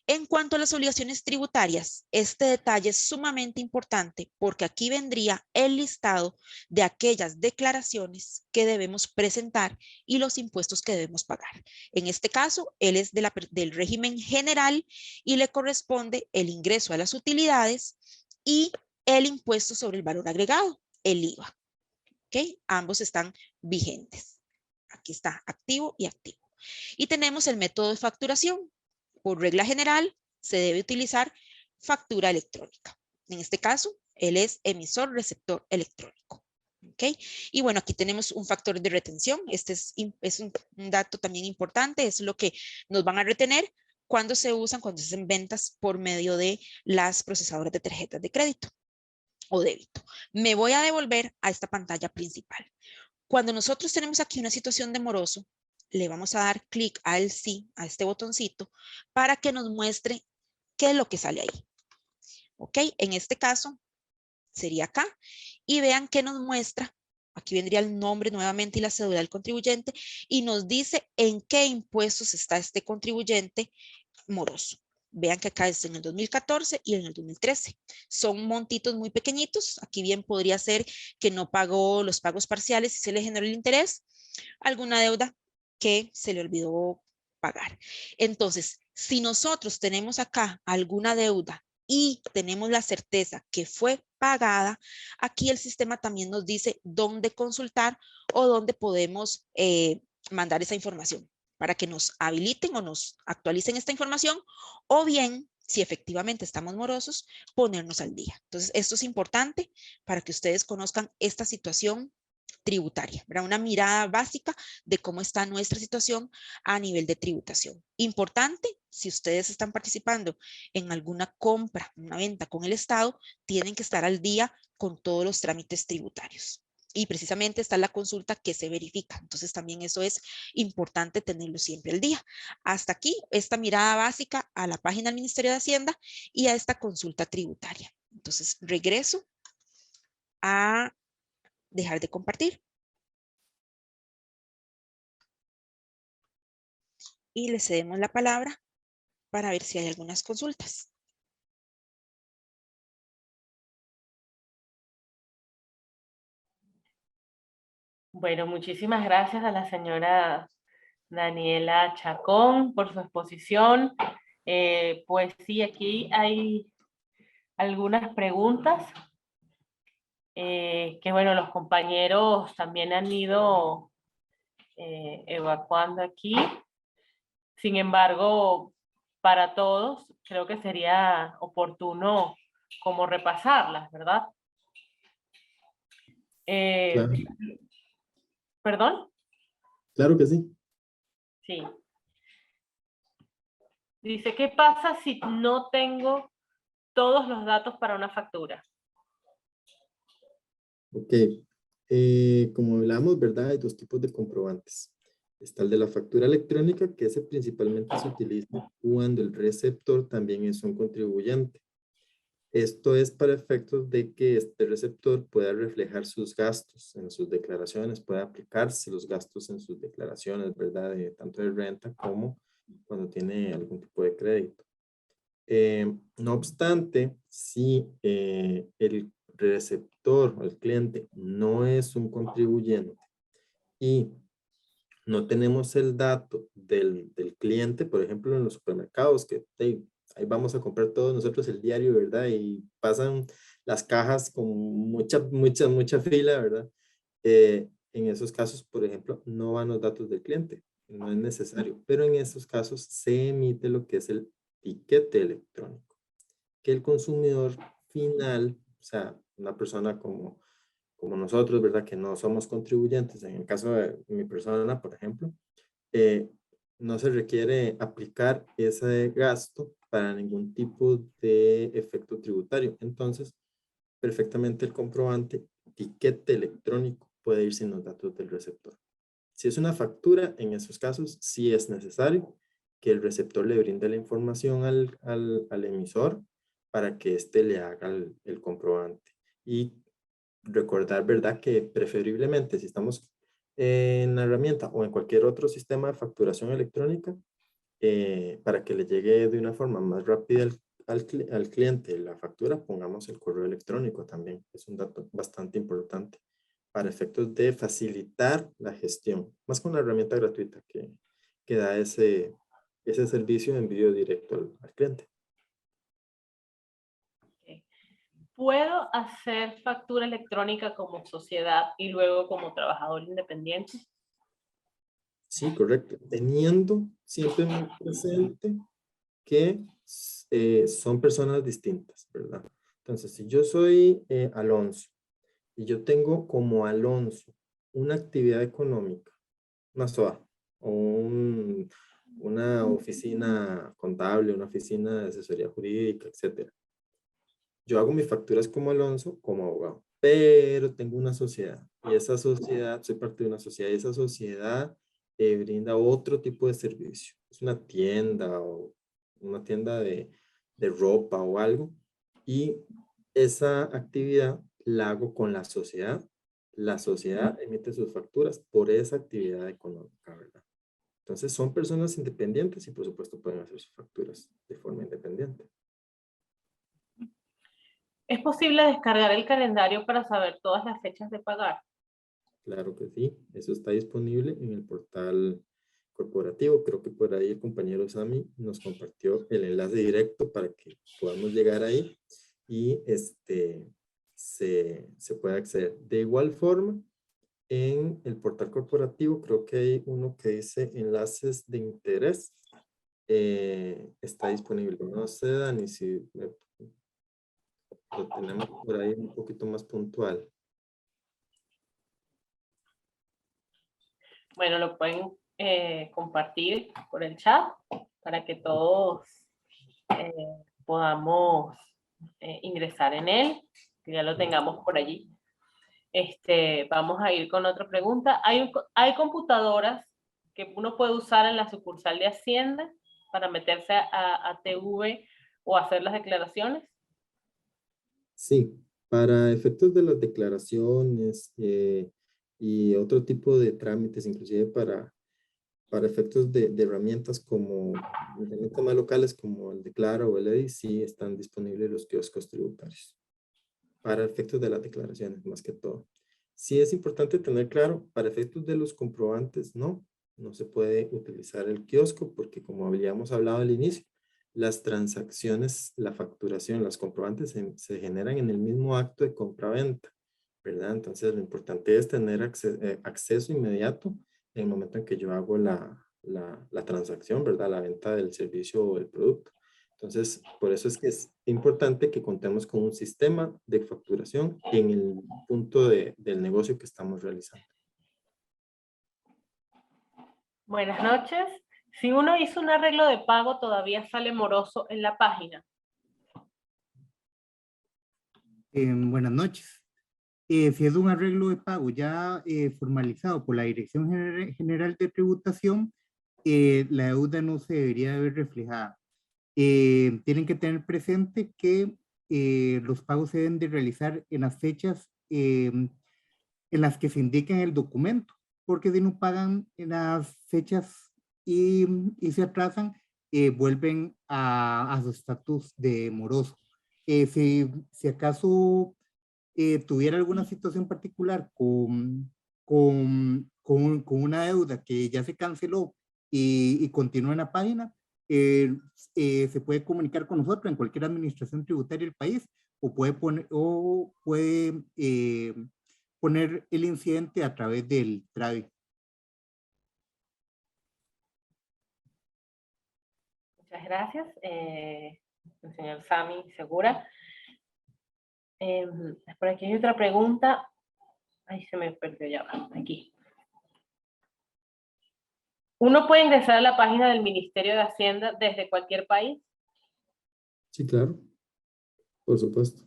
En cuanto a las obligaciones tributarias, este detalle es sumamente importante porque aquí vendría el listado de aquellas declaraciones que debemos presentar y los impuestos que debemos pagar. En este caso, él es del régimen general y le corresponde el ingreso a las utilidades y el impuesto sobre el valor agregado, el IVA. ¿Ok? Ambos están vigentes. Aquí está activo y activo. Y tenemos el método de facturación. Por regla general, se debe utilizar factura electrónica. En este caso, él es emisor receptor electrónico. ¿Ok? Y bueno, aquí tenemos un factor de retención. Este es un dato también importante. Es lo que nos van a retener cuando se hacen ventas por medio de las procesadoras de tarjetas de crédito o débito. Me voy a devolver a esta pantalla principal. Cuando nosotros tenemos aquí una situación de moroso, le vamos a dar clic al sí, a este botoncito, para que nos muestre qué es lo que sale ahí. ¿Ok? En este caso sería acá. Y vean que nos muestra. Aquí vendría el nombre nuevamente y la cédula del contribuyente y nos dice en qué impuestos está este contribuyente moroso. Vean que acá es en el 2014 y en el 2013. Son montitos muy pequeñitos. Aquí bien podría ser que no pagó los pagos parciales y se le generó el interés. Alguna deuda que se le olvidó pagar. Entonces, si nosotros tenemos acá alguna deuda y tenemos la certeza que fue pagada, aquí el sistema también nos dice dónde consultar o dónde podemos mandar esa información para que nos habiliten o nos actualicen esta información, o bien, si efectivamente estamos morosos, ponernos al día. Entonces, esto es importante para que ustedes conozcan esta situación tributaria, ¿verdad? Una mirada básica de cómo está nuestra situación a nivel de tributación. Importante, si ustedes están participando en alguna compra, una venta con el Estado, tienen que estar al día con todos los trámites tributarios. Y precisamente está la consulta que se verifica. Entonces también eso es importante tenerlo siempre al día. Hasta aquí esta mirada básica a la página del Ministerio de Hacienda y a esta consulta tributaria. Entonces regreso a dejar de compartir. Y le cedemos la palabra para ver si hay algunas consultas. Bueno, muchísimas gracias a la señora Daniela Chacón por su exposición. Pues sí, aquí hay algunas preguntas que, bueno, los compañeros también han ido evacuando aquí. Sin embargo, para todos, creo que sería oportuno como repasarlas, ¿verdad? Claro, ¿Perdón? claro que sí. Sí. Dice, ¿qué pasa si no tengo todos los datos para una factura? Ok. Como hablamos, ¿verdad? Hay dos tipos de comprobantes. Está el de la factura electrónica, que ese principalmente se utiliza cuando el receptor también es un contribuyente. Esto es para efectos de que este receptor pueda reflejar sus gastos en sus declaraciones, pueda aplicarse los gastos en sus declaraciones, ¿verdad? Tanto de renta como cuando tiene algún tipo de crédito. No obstante, si el receptor o el cliente no es un contribuyente y no tenemos el dato del cliente, por ejemplo, en los supermercados, que hey, ahí vamos a comprar todos nosotros el diario, ¿verdad? Y pasan las cajas con mucha fila, ¿verdad? En esos casos, por ejemplo, no van los datos del cliente, no es necesario, pero en esos casos se emite lo que es el tiquete electrónico, que el consumidor final, o sea, una persona como nosotros, ¿verdad? Que no somos contribuyentes, en el caso de mi persona, por ejemplo, eh, no se requiere aplicar ese gasto para ningún tipo de efecto tributario. Entonces, perfectamente el comprobante, tiquete electrónico, puede ir sin los datos del receptor. Si es una factura, en esos casos sí es necesario que el receptor le brinde la información al emisor para que éste le haga el comprobante. Y recordar, ¿verdad? Que preferiblemente si estamos en la herramienta o en cualquier otro sistema de facturación electrónica, para que le llegue de una forma más rápida al cliente la factura, pongamos el correo electrónico también. Es un dato bastante importante para efectos de facilitar la gestión, más con la herramienta gratuita que da ese servicio de envío directo al cliente. ¿Puedo hacer factura electrónica como sociedad y luego como trabajador independiente? Sí, correcto. Teniendo siempre muy presente que son personas distintas, ¿verdad? Entonces, si yo soy Alonso y yo tengo como Alonso una actividad económica, una SOA o una oficina contable, una oficina de asesoría jurídica, etcétera. Yo hago mis facturas como Alonso, como abogado, pero tengo una sociedad y esa sociedad, soy parte de una sociedad y esa sociedad brinda otro tipo de servicio. Es una tienda o una tienda de ropa o algo. Y esa actividad la hago con la sociedad. La sociedad emite sus facturas por esa actividad económica, ¿verdad? Entonces son personas independientes y por supuesto pueden hacer sus facturas de forma independiente. ¿Es posible descargar el calendario para saber todas las fechas de pagar? Claro que sí, eso está disponible en el portal corporativo. Creo que por ahí el compañero Sami nos compartió el enlace directo para que podamos llegar ahí y se pueda acceder. De igual forma, en el portal corporativo creo que hay uno que dice enlaces de interés. Está disponible. No sé, Dani, si lo tenemos por ahí un poquito más puntual. Bueno, lo pueden compartir por el chat para que todos podamos ingresar en él, que ya lo tengamos por allí. Vamos a ir con otra pregunta. ¿Hay computadoras que uno puede usar en la sucursal de Hacienda para meterse a TV o hacer las declaraciones? Sí, para efectos de las declaraciones y otro tipo de trámites, inclusive para efectos de herramientas como herramientas más locales como el Declara o el EDI, sí están disponibles los kioscos tributarios. Para efectos de las declaraciones, más que todo. Sí es importante tener claro, para efectos de los comprobantes, no se puede utilizar el kiosco porque como habíamos hablado al inicio, las transacciones, la facturación, los comprobantes se generan en el mismo acto de compra-venta, ¿verdad? Entonces lo importante es tener acceso inmediato en el momento en que yo hago la transacción, ¿verdad? La venta del servicio o el producto. Entonces, por eso es que es importante que contemos con un sistema de facturación en el punto del negocio que estamos realizando. Buenas noches. Si uno hizo un arreglo de pago, ¿todavía sale moroso en la página? Buenas noches. Si es un arreglo de pago ya formalizado por la Dirección General de Tributación, la deuda no se debería ver reflejada. Tienen que tener presente que los pagos se deben de realizar en las fechas en las que se indica en el documento, porque si no pagan en las fechas y se atrasan, vuelven a su estatus de moroso. Si acaso tuviera alguna situación particular con una deuda que ya se canceló y continúa en la página, se puede comunicar con nosotros en cualquier administración tributaria del país o puede poner el incidente a través del TRAVI. Muchas gracias, el señor Sami Segura. Por aquí hay otra pregunta. Ay, se me perdió ya. Aquí. ¿Uno puede ingresar a la página del Ministerio de Hacienda desde cualquier país? Sí, claro. Por supuesto.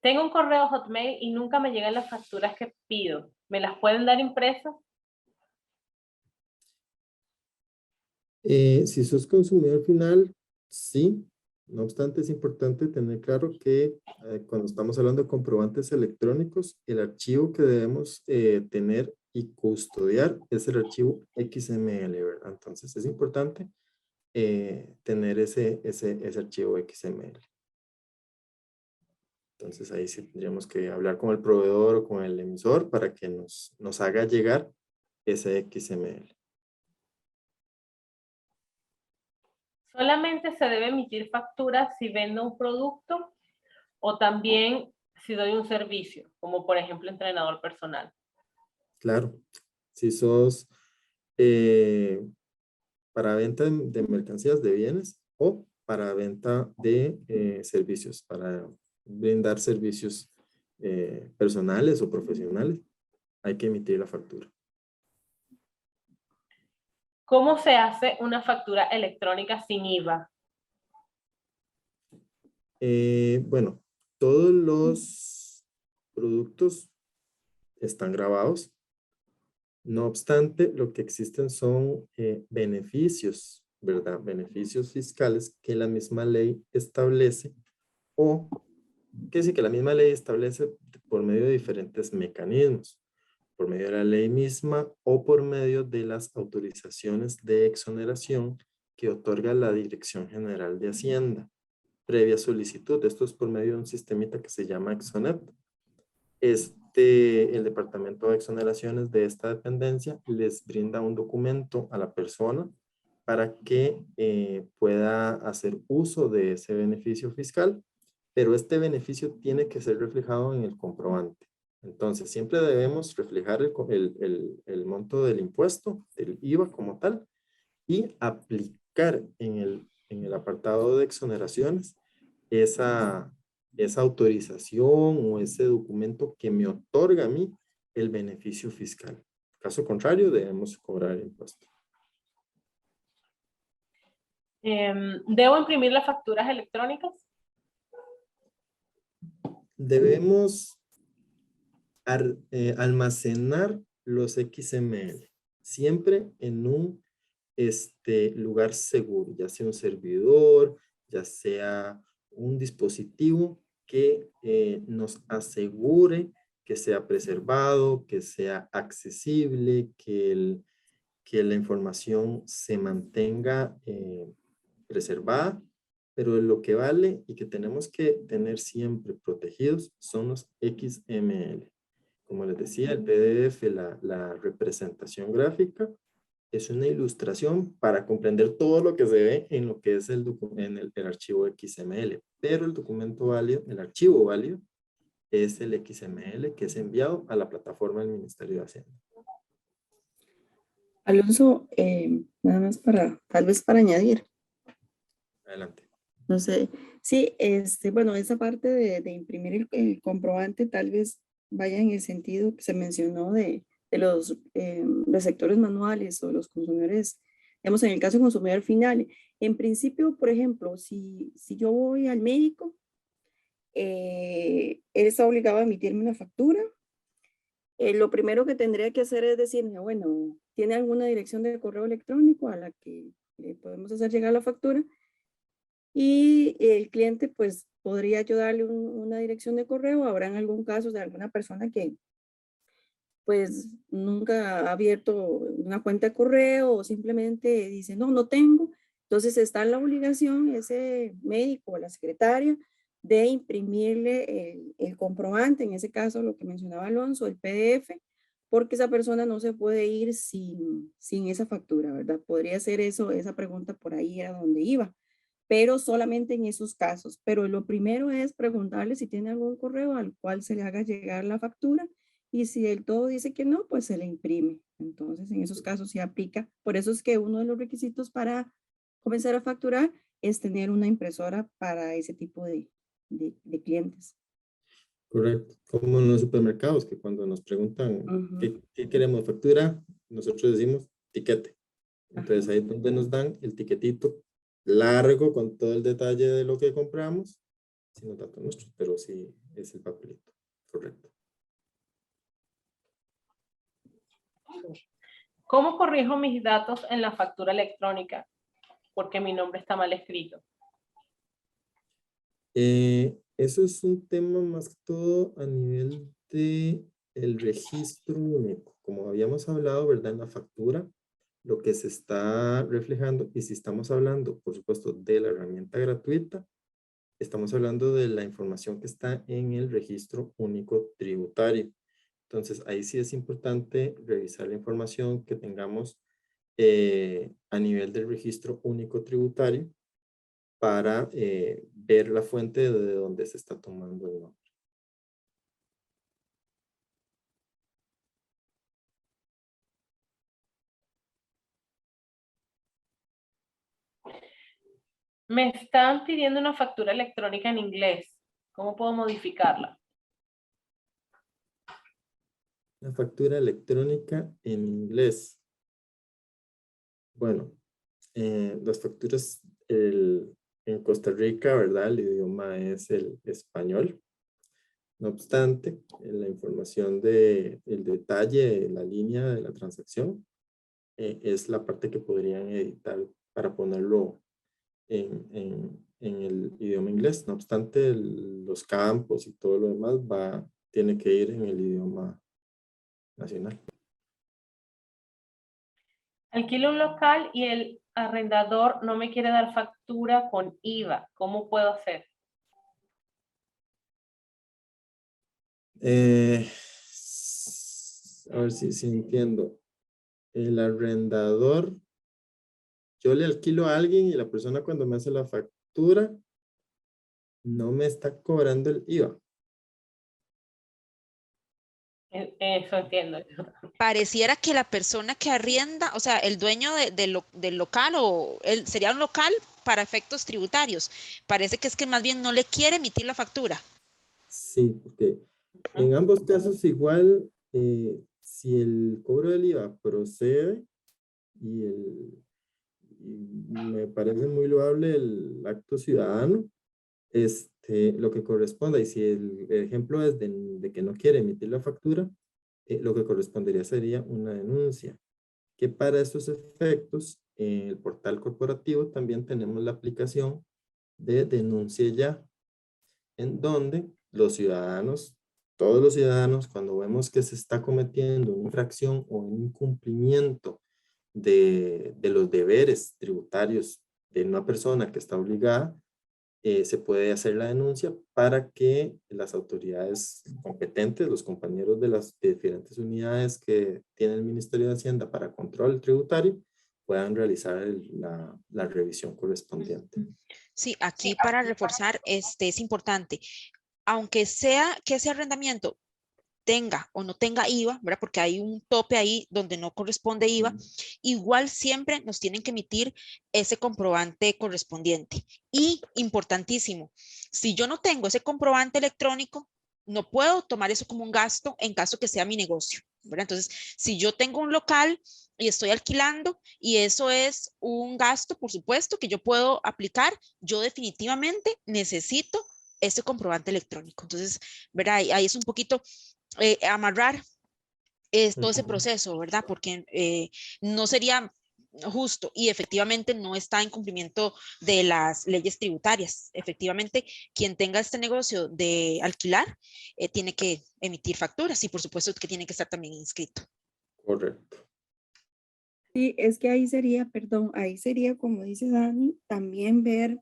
Tengo un correo Hotmail y nunca me llegan las facturas que pido. ¿Me las pueden dar impresas? Si sos consumidor final, sí. No obstante, es importante tener claro que cuando estamos hablando de comprobantes electrónicos, el archivo que debemos tener y custodiar es el archivo XML, ¿verdad? Entonces es importante tener ese archivo XML. Entonces ahí sí tendríamos que hablar con el proveedor o con el emisor para que nos haga llegar ese XML. ¿Solamente se debe emitir factura si vendo un producto o también si doy un servicio, como por ejemplo entrenador personal? Claro, si sos para venta de mercancías, de bienes o para venta de servicios, para brindar servicios personales o profesionales, hay que emitir la factura. ¿Cómo se hace una factura electrónica sin IVA? Bueno, todos los productos están grabados No obstante, lo que existen son beneficios, ¿verdad? Beneficios fiscales que la misma ley establece o que sí que la misma ley establece por medio de diferentes mecanismos, por medio de la ley misma o por medio de las autorizaciones de exoneración que otorga la Dirección General de Hacienda previa solicitud. Esto es por medio de un sistemita que se llama Exonet. El Departamento de Exoneraciones de esta dependencia les brinda un documento a la persona para que pueda hacer uso de ese beneficio fiscal, pero este beneficio tiene que ser reflejado en el comprobante. Entonces, siempre debemos reflejar el monto del impuesto, el IVA como tal, y aplicar en el apartado de exoneraciones esa autorización o ese documento que me otorga a mí el beneficio fiscal. Caso contrario, debemos cobrar el impuesto. ¿Debo imprimir las facturas electrónicas? Debemos almacenar los XML siempre en un lugar seguro, ya sea un servidor, ya sea un dispositivo que nos asegure que sea preservado, que sea accesible, que la información se mantenga preservada, pero lo que vale y que tenemos que tener siempre protegidos son los XML. Como les decía, el PDF, la representación gráfica, es una ilustración para comprender todo lo que se ve en lo que es el archivo XML, pero el documento válido, el archivo válido, es el XML que es enviado a la plataforma del Ministerio de Hacienda. Alonso, nada más tal vez para añadir. Adelante. No sé, sí, bueno, esa parte de imprimir el comprobante tal vez vaya en el sentido que se mencionó de los receptores manuales o los consumidores, digamos, en el caso del consumidor final. En principio, por ejemplo, si yo voy al médico, él está obligado a emitirme una factura. Lo primero que tendría que hacer es decirme, bueno, ¿tiene alguna dirección de correo electrónico a la que le podemos hacer llegar la factura? Y el cliente pues podría yo darle una dirección de correo. Habrá en algún caso de alguna persona que pues nunca ha abierto una cuenta de correo o simplemente dice no tengo. Entonces está en la obligación ese médico o la secretaria de imprimirle el comprobante, en ese caso lo que mencionaba Alonso, el PDF, porque esa persona no se puede ir sin esa factura, ¿verdad? Podría ser eso, esa pregunta por ahí era donde iba, pero solamente en esos casos. Pero lo primero es preguntarle si tiene algún correo al cual se le haga llegar la factura, y si el todo dice que no, pues se le imprime. Entonces, en esos casos se aplica. Por eso es que uno de los requisitos para comenzar a facturar es tener una impresora para ese tipo de clientes. Correcto. Como en los supermercados, que cuando nos preguntan ¿qué queremos factura? Nosotros decimos tiquete. Entonces ahí es donde nos dan el tiquetito largo con todo el detalle de lo que compramos, sin los datos nuestros, pero sí es el papelito. Correcto. ¿Cómo corrijo mis datos en la factura electrónica? Porque mi nombre está mal escrito. Eso es un tema más que todo a nivel de el registro único. Como habíamos hablado, ¿verdad? En la factura, lo que se está reflejando, y si estamos hablando, por supuesto, de la herramienta gratuita, estamos hablando de la información que está en el registro único tributario. Entonces, ahí sí es importante revisar la información que tengamos a nivel del registro único tributario para ver la fuente de donde se está tomando el nombre. Me están pidiendo una factura electrónica en inglés. ¿Cómo puedo modificarla? La factura electrónica en inglés. Bueno, las facturas en Costa Rica, ¿verdad? El idioma es el español. No obstante, la información del detalle de la línea de la transacción es la parte que podrían editar para ponerlo en el idioma inglés. No obstante, los campos y todo lo demás tiene que ir en el idioma nacional. Alquilo un local y el arrendador no me quiere dar factura con IVA. ¿Cómo puedo hacer? A ver si entiendo. El arrendador, yo le alquilo a alguien y la persona cuando me hace la factura no me está cobrando el IVA. Eso entiendo. Pareciera que la persona que arrienda, o sea, el dueño del local sería un local para efectos tributarios. Parece que es que más bien no le quiere emitir la factura. Sí, porque en ambos casos igual, si el cobro del IVA procede y me parece muy loable el acto ciudadano, lo que corresponda, y si el ejemplo es de que no quiere emitir la factura, lo que correspondería sería una denuncia, que para estos efectos, en el portal corporativo también tenemos la aplicación de Denuncie Ya, en donde los ciudadanos, todos los ciudadanos, cuando vemos que se está cometiendo una infracción o un incumplimiento de los deberes tributarios de una persona que está obligada, se puede hacer la denuncia para que las autoridades competentes, los compañeros de las diferentes unidades que tiene el Ministerio de Hacienda para control tributario, puedan realizar la revisión correspondiente. Sí, aquí para reforzar, es importante, aunque sea que ese arrendamiento tenga o no tenga IVA, ¿verdad? Porque hay un tope ahí donde no corresponde IVA, igual siempre nos tienen que emitir ese comprobante correspondiente. Y importantísimo, si yo no tengo ese comprobante electrónico, no puedo tomar eso como un gasto en caso que sea mi negocio, ¿verdad? Entonces, si yo tengo un local y estoy alquilando y eso es un gasto, por supuesto, que yo puedo aplicar, yo definitivamente necesito ese comprobante electrónico. Entonces, ¿verdad? Ahí es un poquito amarrar todo ese proceso, ¿verdad? Porque no sería justo y efectivamente no está en cumplimiento de las leyes tributarias. Efectivamente, quien tenga este negocio de alquilar tiene que emitir facturas y por supuesto que tiene que estar también inscrito. Correcto. Sí, es que ahí sería, perdón, ahí sería, como dice Dani, también ver,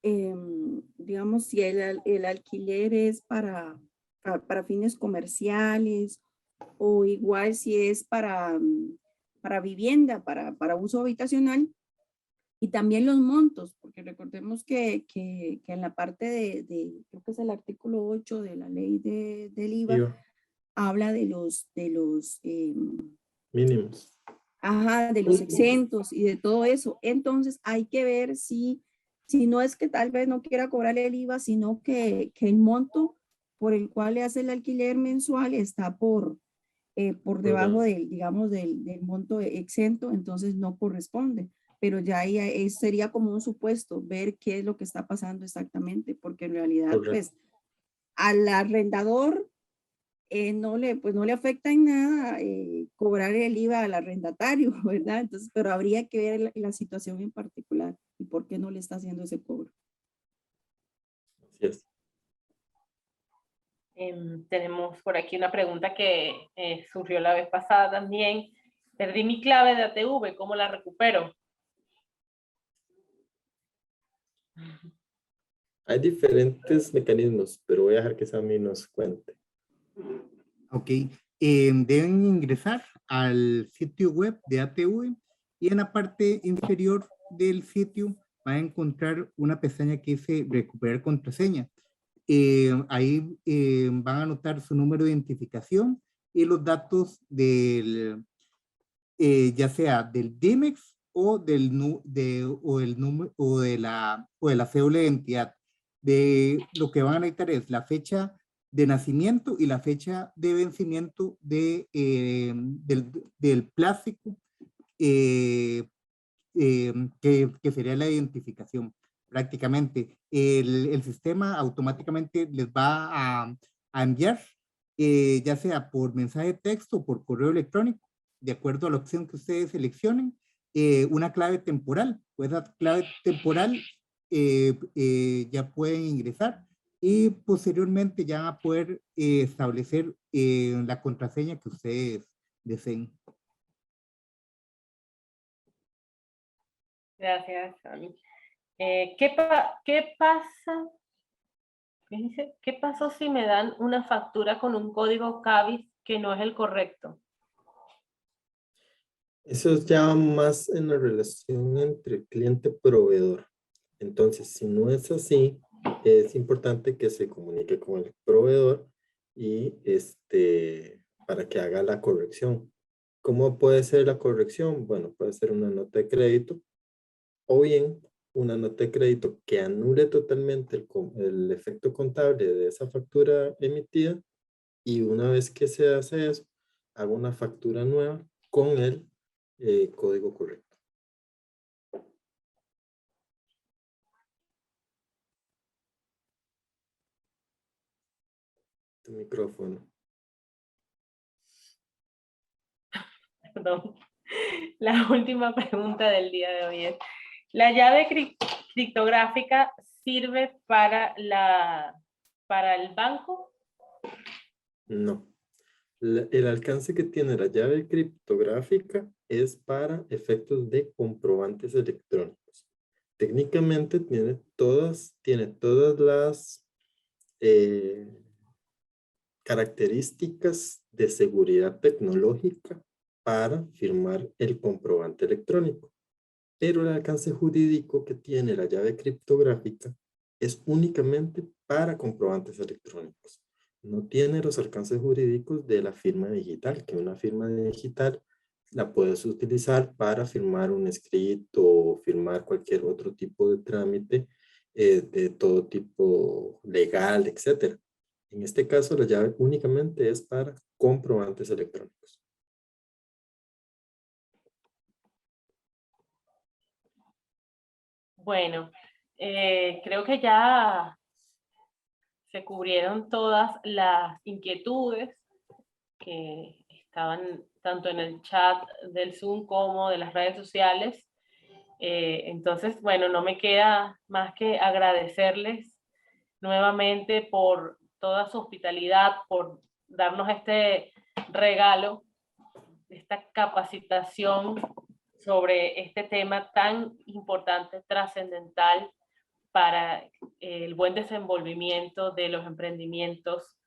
digamos, si el alquiler es para fines comerciales o igual si es para vivienda, para uso habitacional, y también los montos, porque recordemos que en la parte creo que es el artículo 8 de la ley del IVA, habla de los mínimos. Ajá, de los exentos y de todo eso. Entonces hay que ver si no es que tal vez no quiera cobrar el IVA, sino que el monto por el cual le hace el alquiler mensual está por debajo del, digamos, del monto exento, entonces no corresponde. Pero ya ahí sería como un supuesto, ver qué es lo que está pasando exactamente, porque en realidad, pues, al arrendador no le afecta en nada cobrar el IVA al arrendatario, ¿verdad? Entonces, pero habría que ver la situación en particular y por qué no le está haciendo ese cobro. Así es. Tenemos por aquí una pregunta que surgió la vez pasada también. Perdí mi clave de ATV, ¿cómo la recupero? Hay diferentes mecanismos, pero voy a dejar que Sammy nos cuente. Ok, deben ingresar al sitio web de ATV y en la parte inferior del sitio va a encontrar una pestaña que dice recuperar contraseña. Ahí van a anotar su número de identificación y los datos del, ya sea del DIMEX o del número o de la cédula de identidad. Lo que van a necesitar es la fecha de nacimiento y la fecha de vencimiento del plástico que sería la identificación. prácticamente. El sistema automáticamente les va a enviar, ya sea por mensaje de texto o por correo electrónico, de acuerdo a la opción que ustedes seleccionen, una clave temporal. Pues esa clave temporal ya pueden ingresar y posteriormente ya van a poder establecer la contraseña que ustedes deseen. Gracias, Sami. ¿Qué pasa? ¿Qué dice? ¿Qué pasó si me dan una factura con un código CABIS que no es el correcto? Eso es ya más en la relación entre cliente-proveedor. Entonces, si no es así, es importante que se comunique con el proveedor y para que haga la corrección. ¿Cómo puede ser la corrección? Bueno, puede ser una nota de crédito o bien una nota de crédito que anule totalmente el efecto contable de esa factura emitida, y una vez que se hace eso, hago una factura nueva con el código correcto. Tu micrófono. Perdón. La última pregunta del día de hoy es, ¿la llave criptográfica sirve para el banco? No. El alcance que tiene la llave criptográfica es para efectos de comprobantes electrónicos. Técnicamente tiene todas las características de seguridad tecnológica para firmar el comprobante electrónico. Pero el alcance jurídico que tiene la llave criptográfica es únicamente para comprobantes electrónicos. No tiene los alcances jurídicos de la firma digital, que una firma digital la puedes utilizar para firmar un escrito o firmar cualquier otro tipo de trámite de todo tipo legal, etc. En este caso, la llave únicamente es para comprobantes electrónicos. Bueno, creo que ya se cubrieron todas las inquietudes que estaban tanto en el chat del Zoom como de las redes sociales. Entonces, bueno, no me queda más que agradecerles nuevamente por toda su hospitalidad, por darnos este regalo, esta capacitación sobre este tema tan importante, trascendental para el buen desenvolvimiento de los emprendimientos,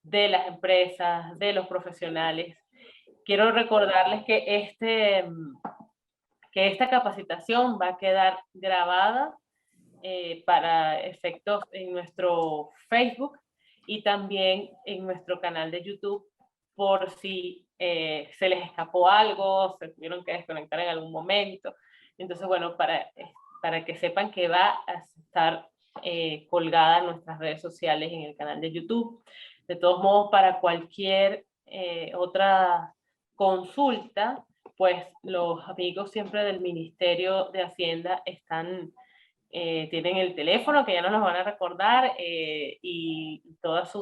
de las empresas, de los profesionales. Quiero recordarles que esta capacitación va a quedar grabada para efectos en nuestro Facebook y también en nuestro canal de YouTube, por si se les escapó algo, se tuvieron que desconectar en algún momento. Entonces, bueno, para que sepan que va a estar colgada en nuestras redes sociales, en el canal de YouTube. De todos modos, para cualquier otra consulta, pues los amigos siempre del Ministerio de Hacienda tienen el teléfono, que ya no nos van a recordar, y todas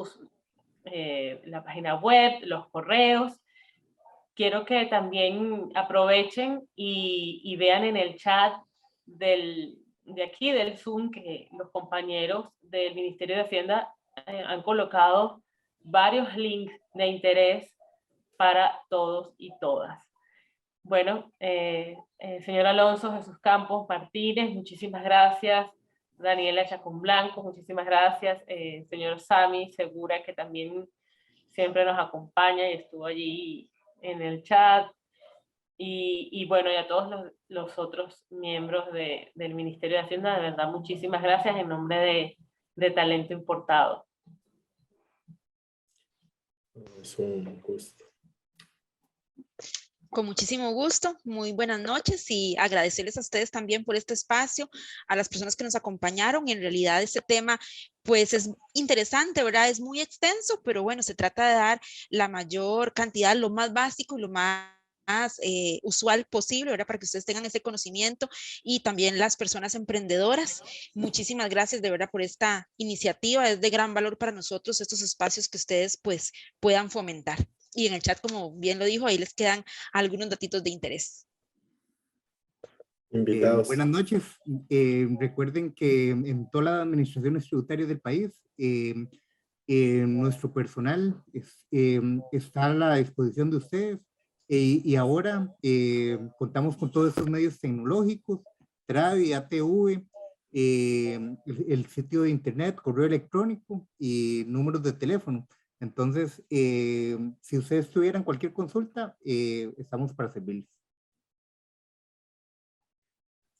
la página web, los correos. Quiero que también aprovechen y vean en el chat de aquí, del Zoom, que los compañeros del Ministerio de Hacienda han colocado varios links de interés para todos y todas. Bueno, señor Alonso Jesús Campos Martínez, muchísimas gracias. Daniela Chacón Blanco, muchísimas gracias. Señor Sami Segura, que también siempre nos acompaña y estuvo allí en el chat. Y bueno, y a todos los otros miembros del Ministerio de Hacienda, de verdad, muchísimas gracias en nombre de Talento Importado. Es un gusto. Con muchísimo gusto, muy buenas noches y agradecerles a ustedes también por este espacio, a las personas que nos acompañaron. En realidad este tema pues es interesante, ¿verdad? Es muy extenso, pero bueno, se trata de dar la mayor cantidad, lo más básico y lo más usual posible, ¿verdad? Para que ustedes tengan ese conocimiento y también las personas emprendedoras. Muchísimas gracias de verdad por esta iniciativa. Es de gran valor para nosotros estos espacios que ustedes pues puedan fomentar. Y en el chat, como bien lo dijo, ahí les quedan algunos datitos de interés. Invitados. Buenas noches. Recuerden que en todas las administraciones tributarias del país, nuestro personal está a la disposición de ustedes. Y ahora contamos con todos estos medios tecnológicos, TRAVI, ATV, el sitio de internet, correo electrónico y números de teléfono. Entonces, si ustedes tuvieran cualquier consulta, estamos para servirles.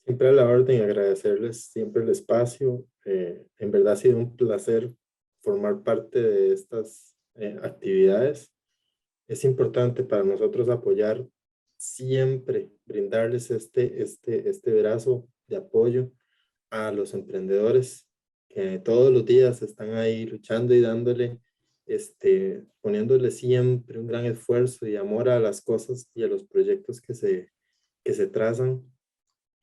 Siempre a la orden, agradecerles siempre el espacio. En verdad ha sido un placer formar parte de estas actividades. Es importante para nosotros apoyar siempre, brindarles este brazo de apoyo a los emprendedores que todos los días están ahí luchando y dándole, poniéndole siempre un gran esfuerzo y amor a las cosas y a los proyectos que se trazan.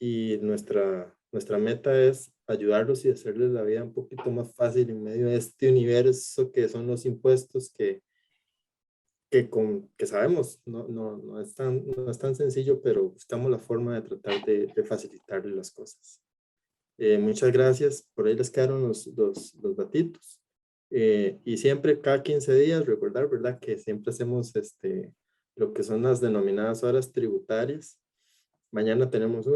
Y nuestra meta es ayudarlos y hacerles la vida un poquito más fácil en medio de este universo que son los impuestos que sabemos no es tan sencillo, pero buscamos la forma de tratar de facilitarles las cosas. Muchas gracias. Por ahí les quedaron los datitos. Y siempre cada 15 días recordar, ¿verdad? Que siempre hacemos lo que son las denominadas horas tributarias. Mañana tenemos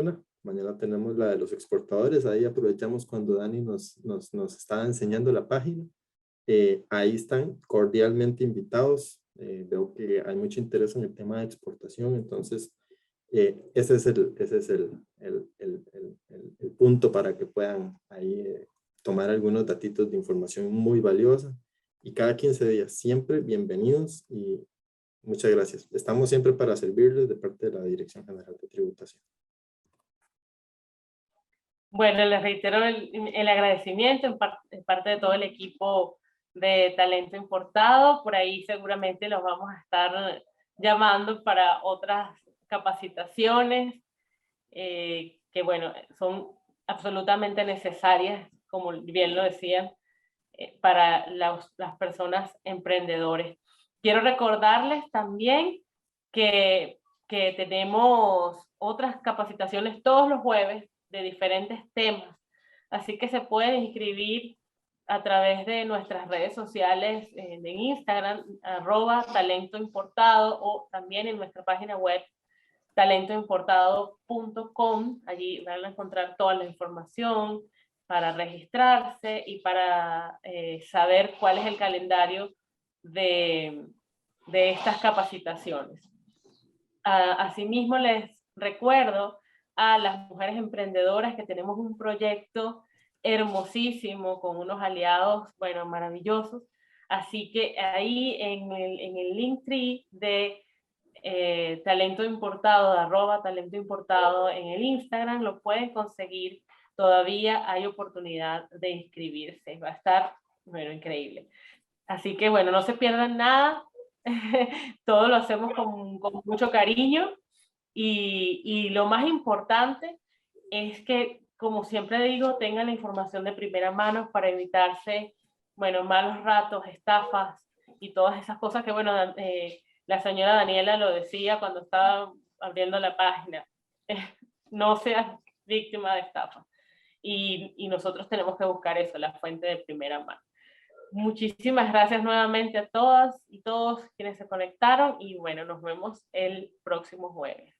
mañana tenemos la de los exportadores. Ahí aprovechamos cuando Dani nos estaba enseñando la página. Ahí están cordialmente invitados. Veo que hay mucho interés en el tema de exportación, entonces ese es el punto para que puedan ahí tomar algunos datitos de información muy valiosa. Y cada 15 días, siempre bienvenidos y muchas gracias. Estamos siempre para servirles de parte de la Dirección General de Tributación. Bueno, les reitero el agradecimiento en parte de todo el equipo de Talento Importado. Por ahí seguramente los vamos a estar llamando para otras capacitaciones que, bueno, son absolutamente necesarias, como bien lo decían, para las personas emprendedores. Quiero recordarles también que tenemos otras capacitaciones todos los jueves de diferentes temas, así que se pueden inscribir a través de nuestras redes sociales de Instagram, @talentoimportado, o también en nuestra página web talentoimportado.com. Allí van a encontrar toda la información para registrarse y para saber cuál es el calendario de estas capacitaciones. Asimismo, les recuerdo a las mujeres emprendedoras que tenemos un proyecto hermosísimo con unos aliados, bueno, maravillosos. Así que ahí en el Linktree de Talento Importado, @Talento Importado en el Instagram, lo pueden conseguir. Todavía hay oportunidad de inscribirse. Va a estar, bueno, increíble. Así que, bueno, no se pierdan nada. Todo lo hacemos con mucho cariño. Y lo más importante es que, como siempre digo, tengan la información de primera mano para evitarse, bueno, malos ratos, estafas y todas esas cosas que, bueno, la señora Daniela lo decía cuando estaba abriendo la página. No seas víctima de estafa. Y nosotros tenemos que buscar eso, la fuente de primera mano. Muchísimas gracias nuevamente a todas y todos quienes se conectaron y bueno, nos vemos el próximo jueves.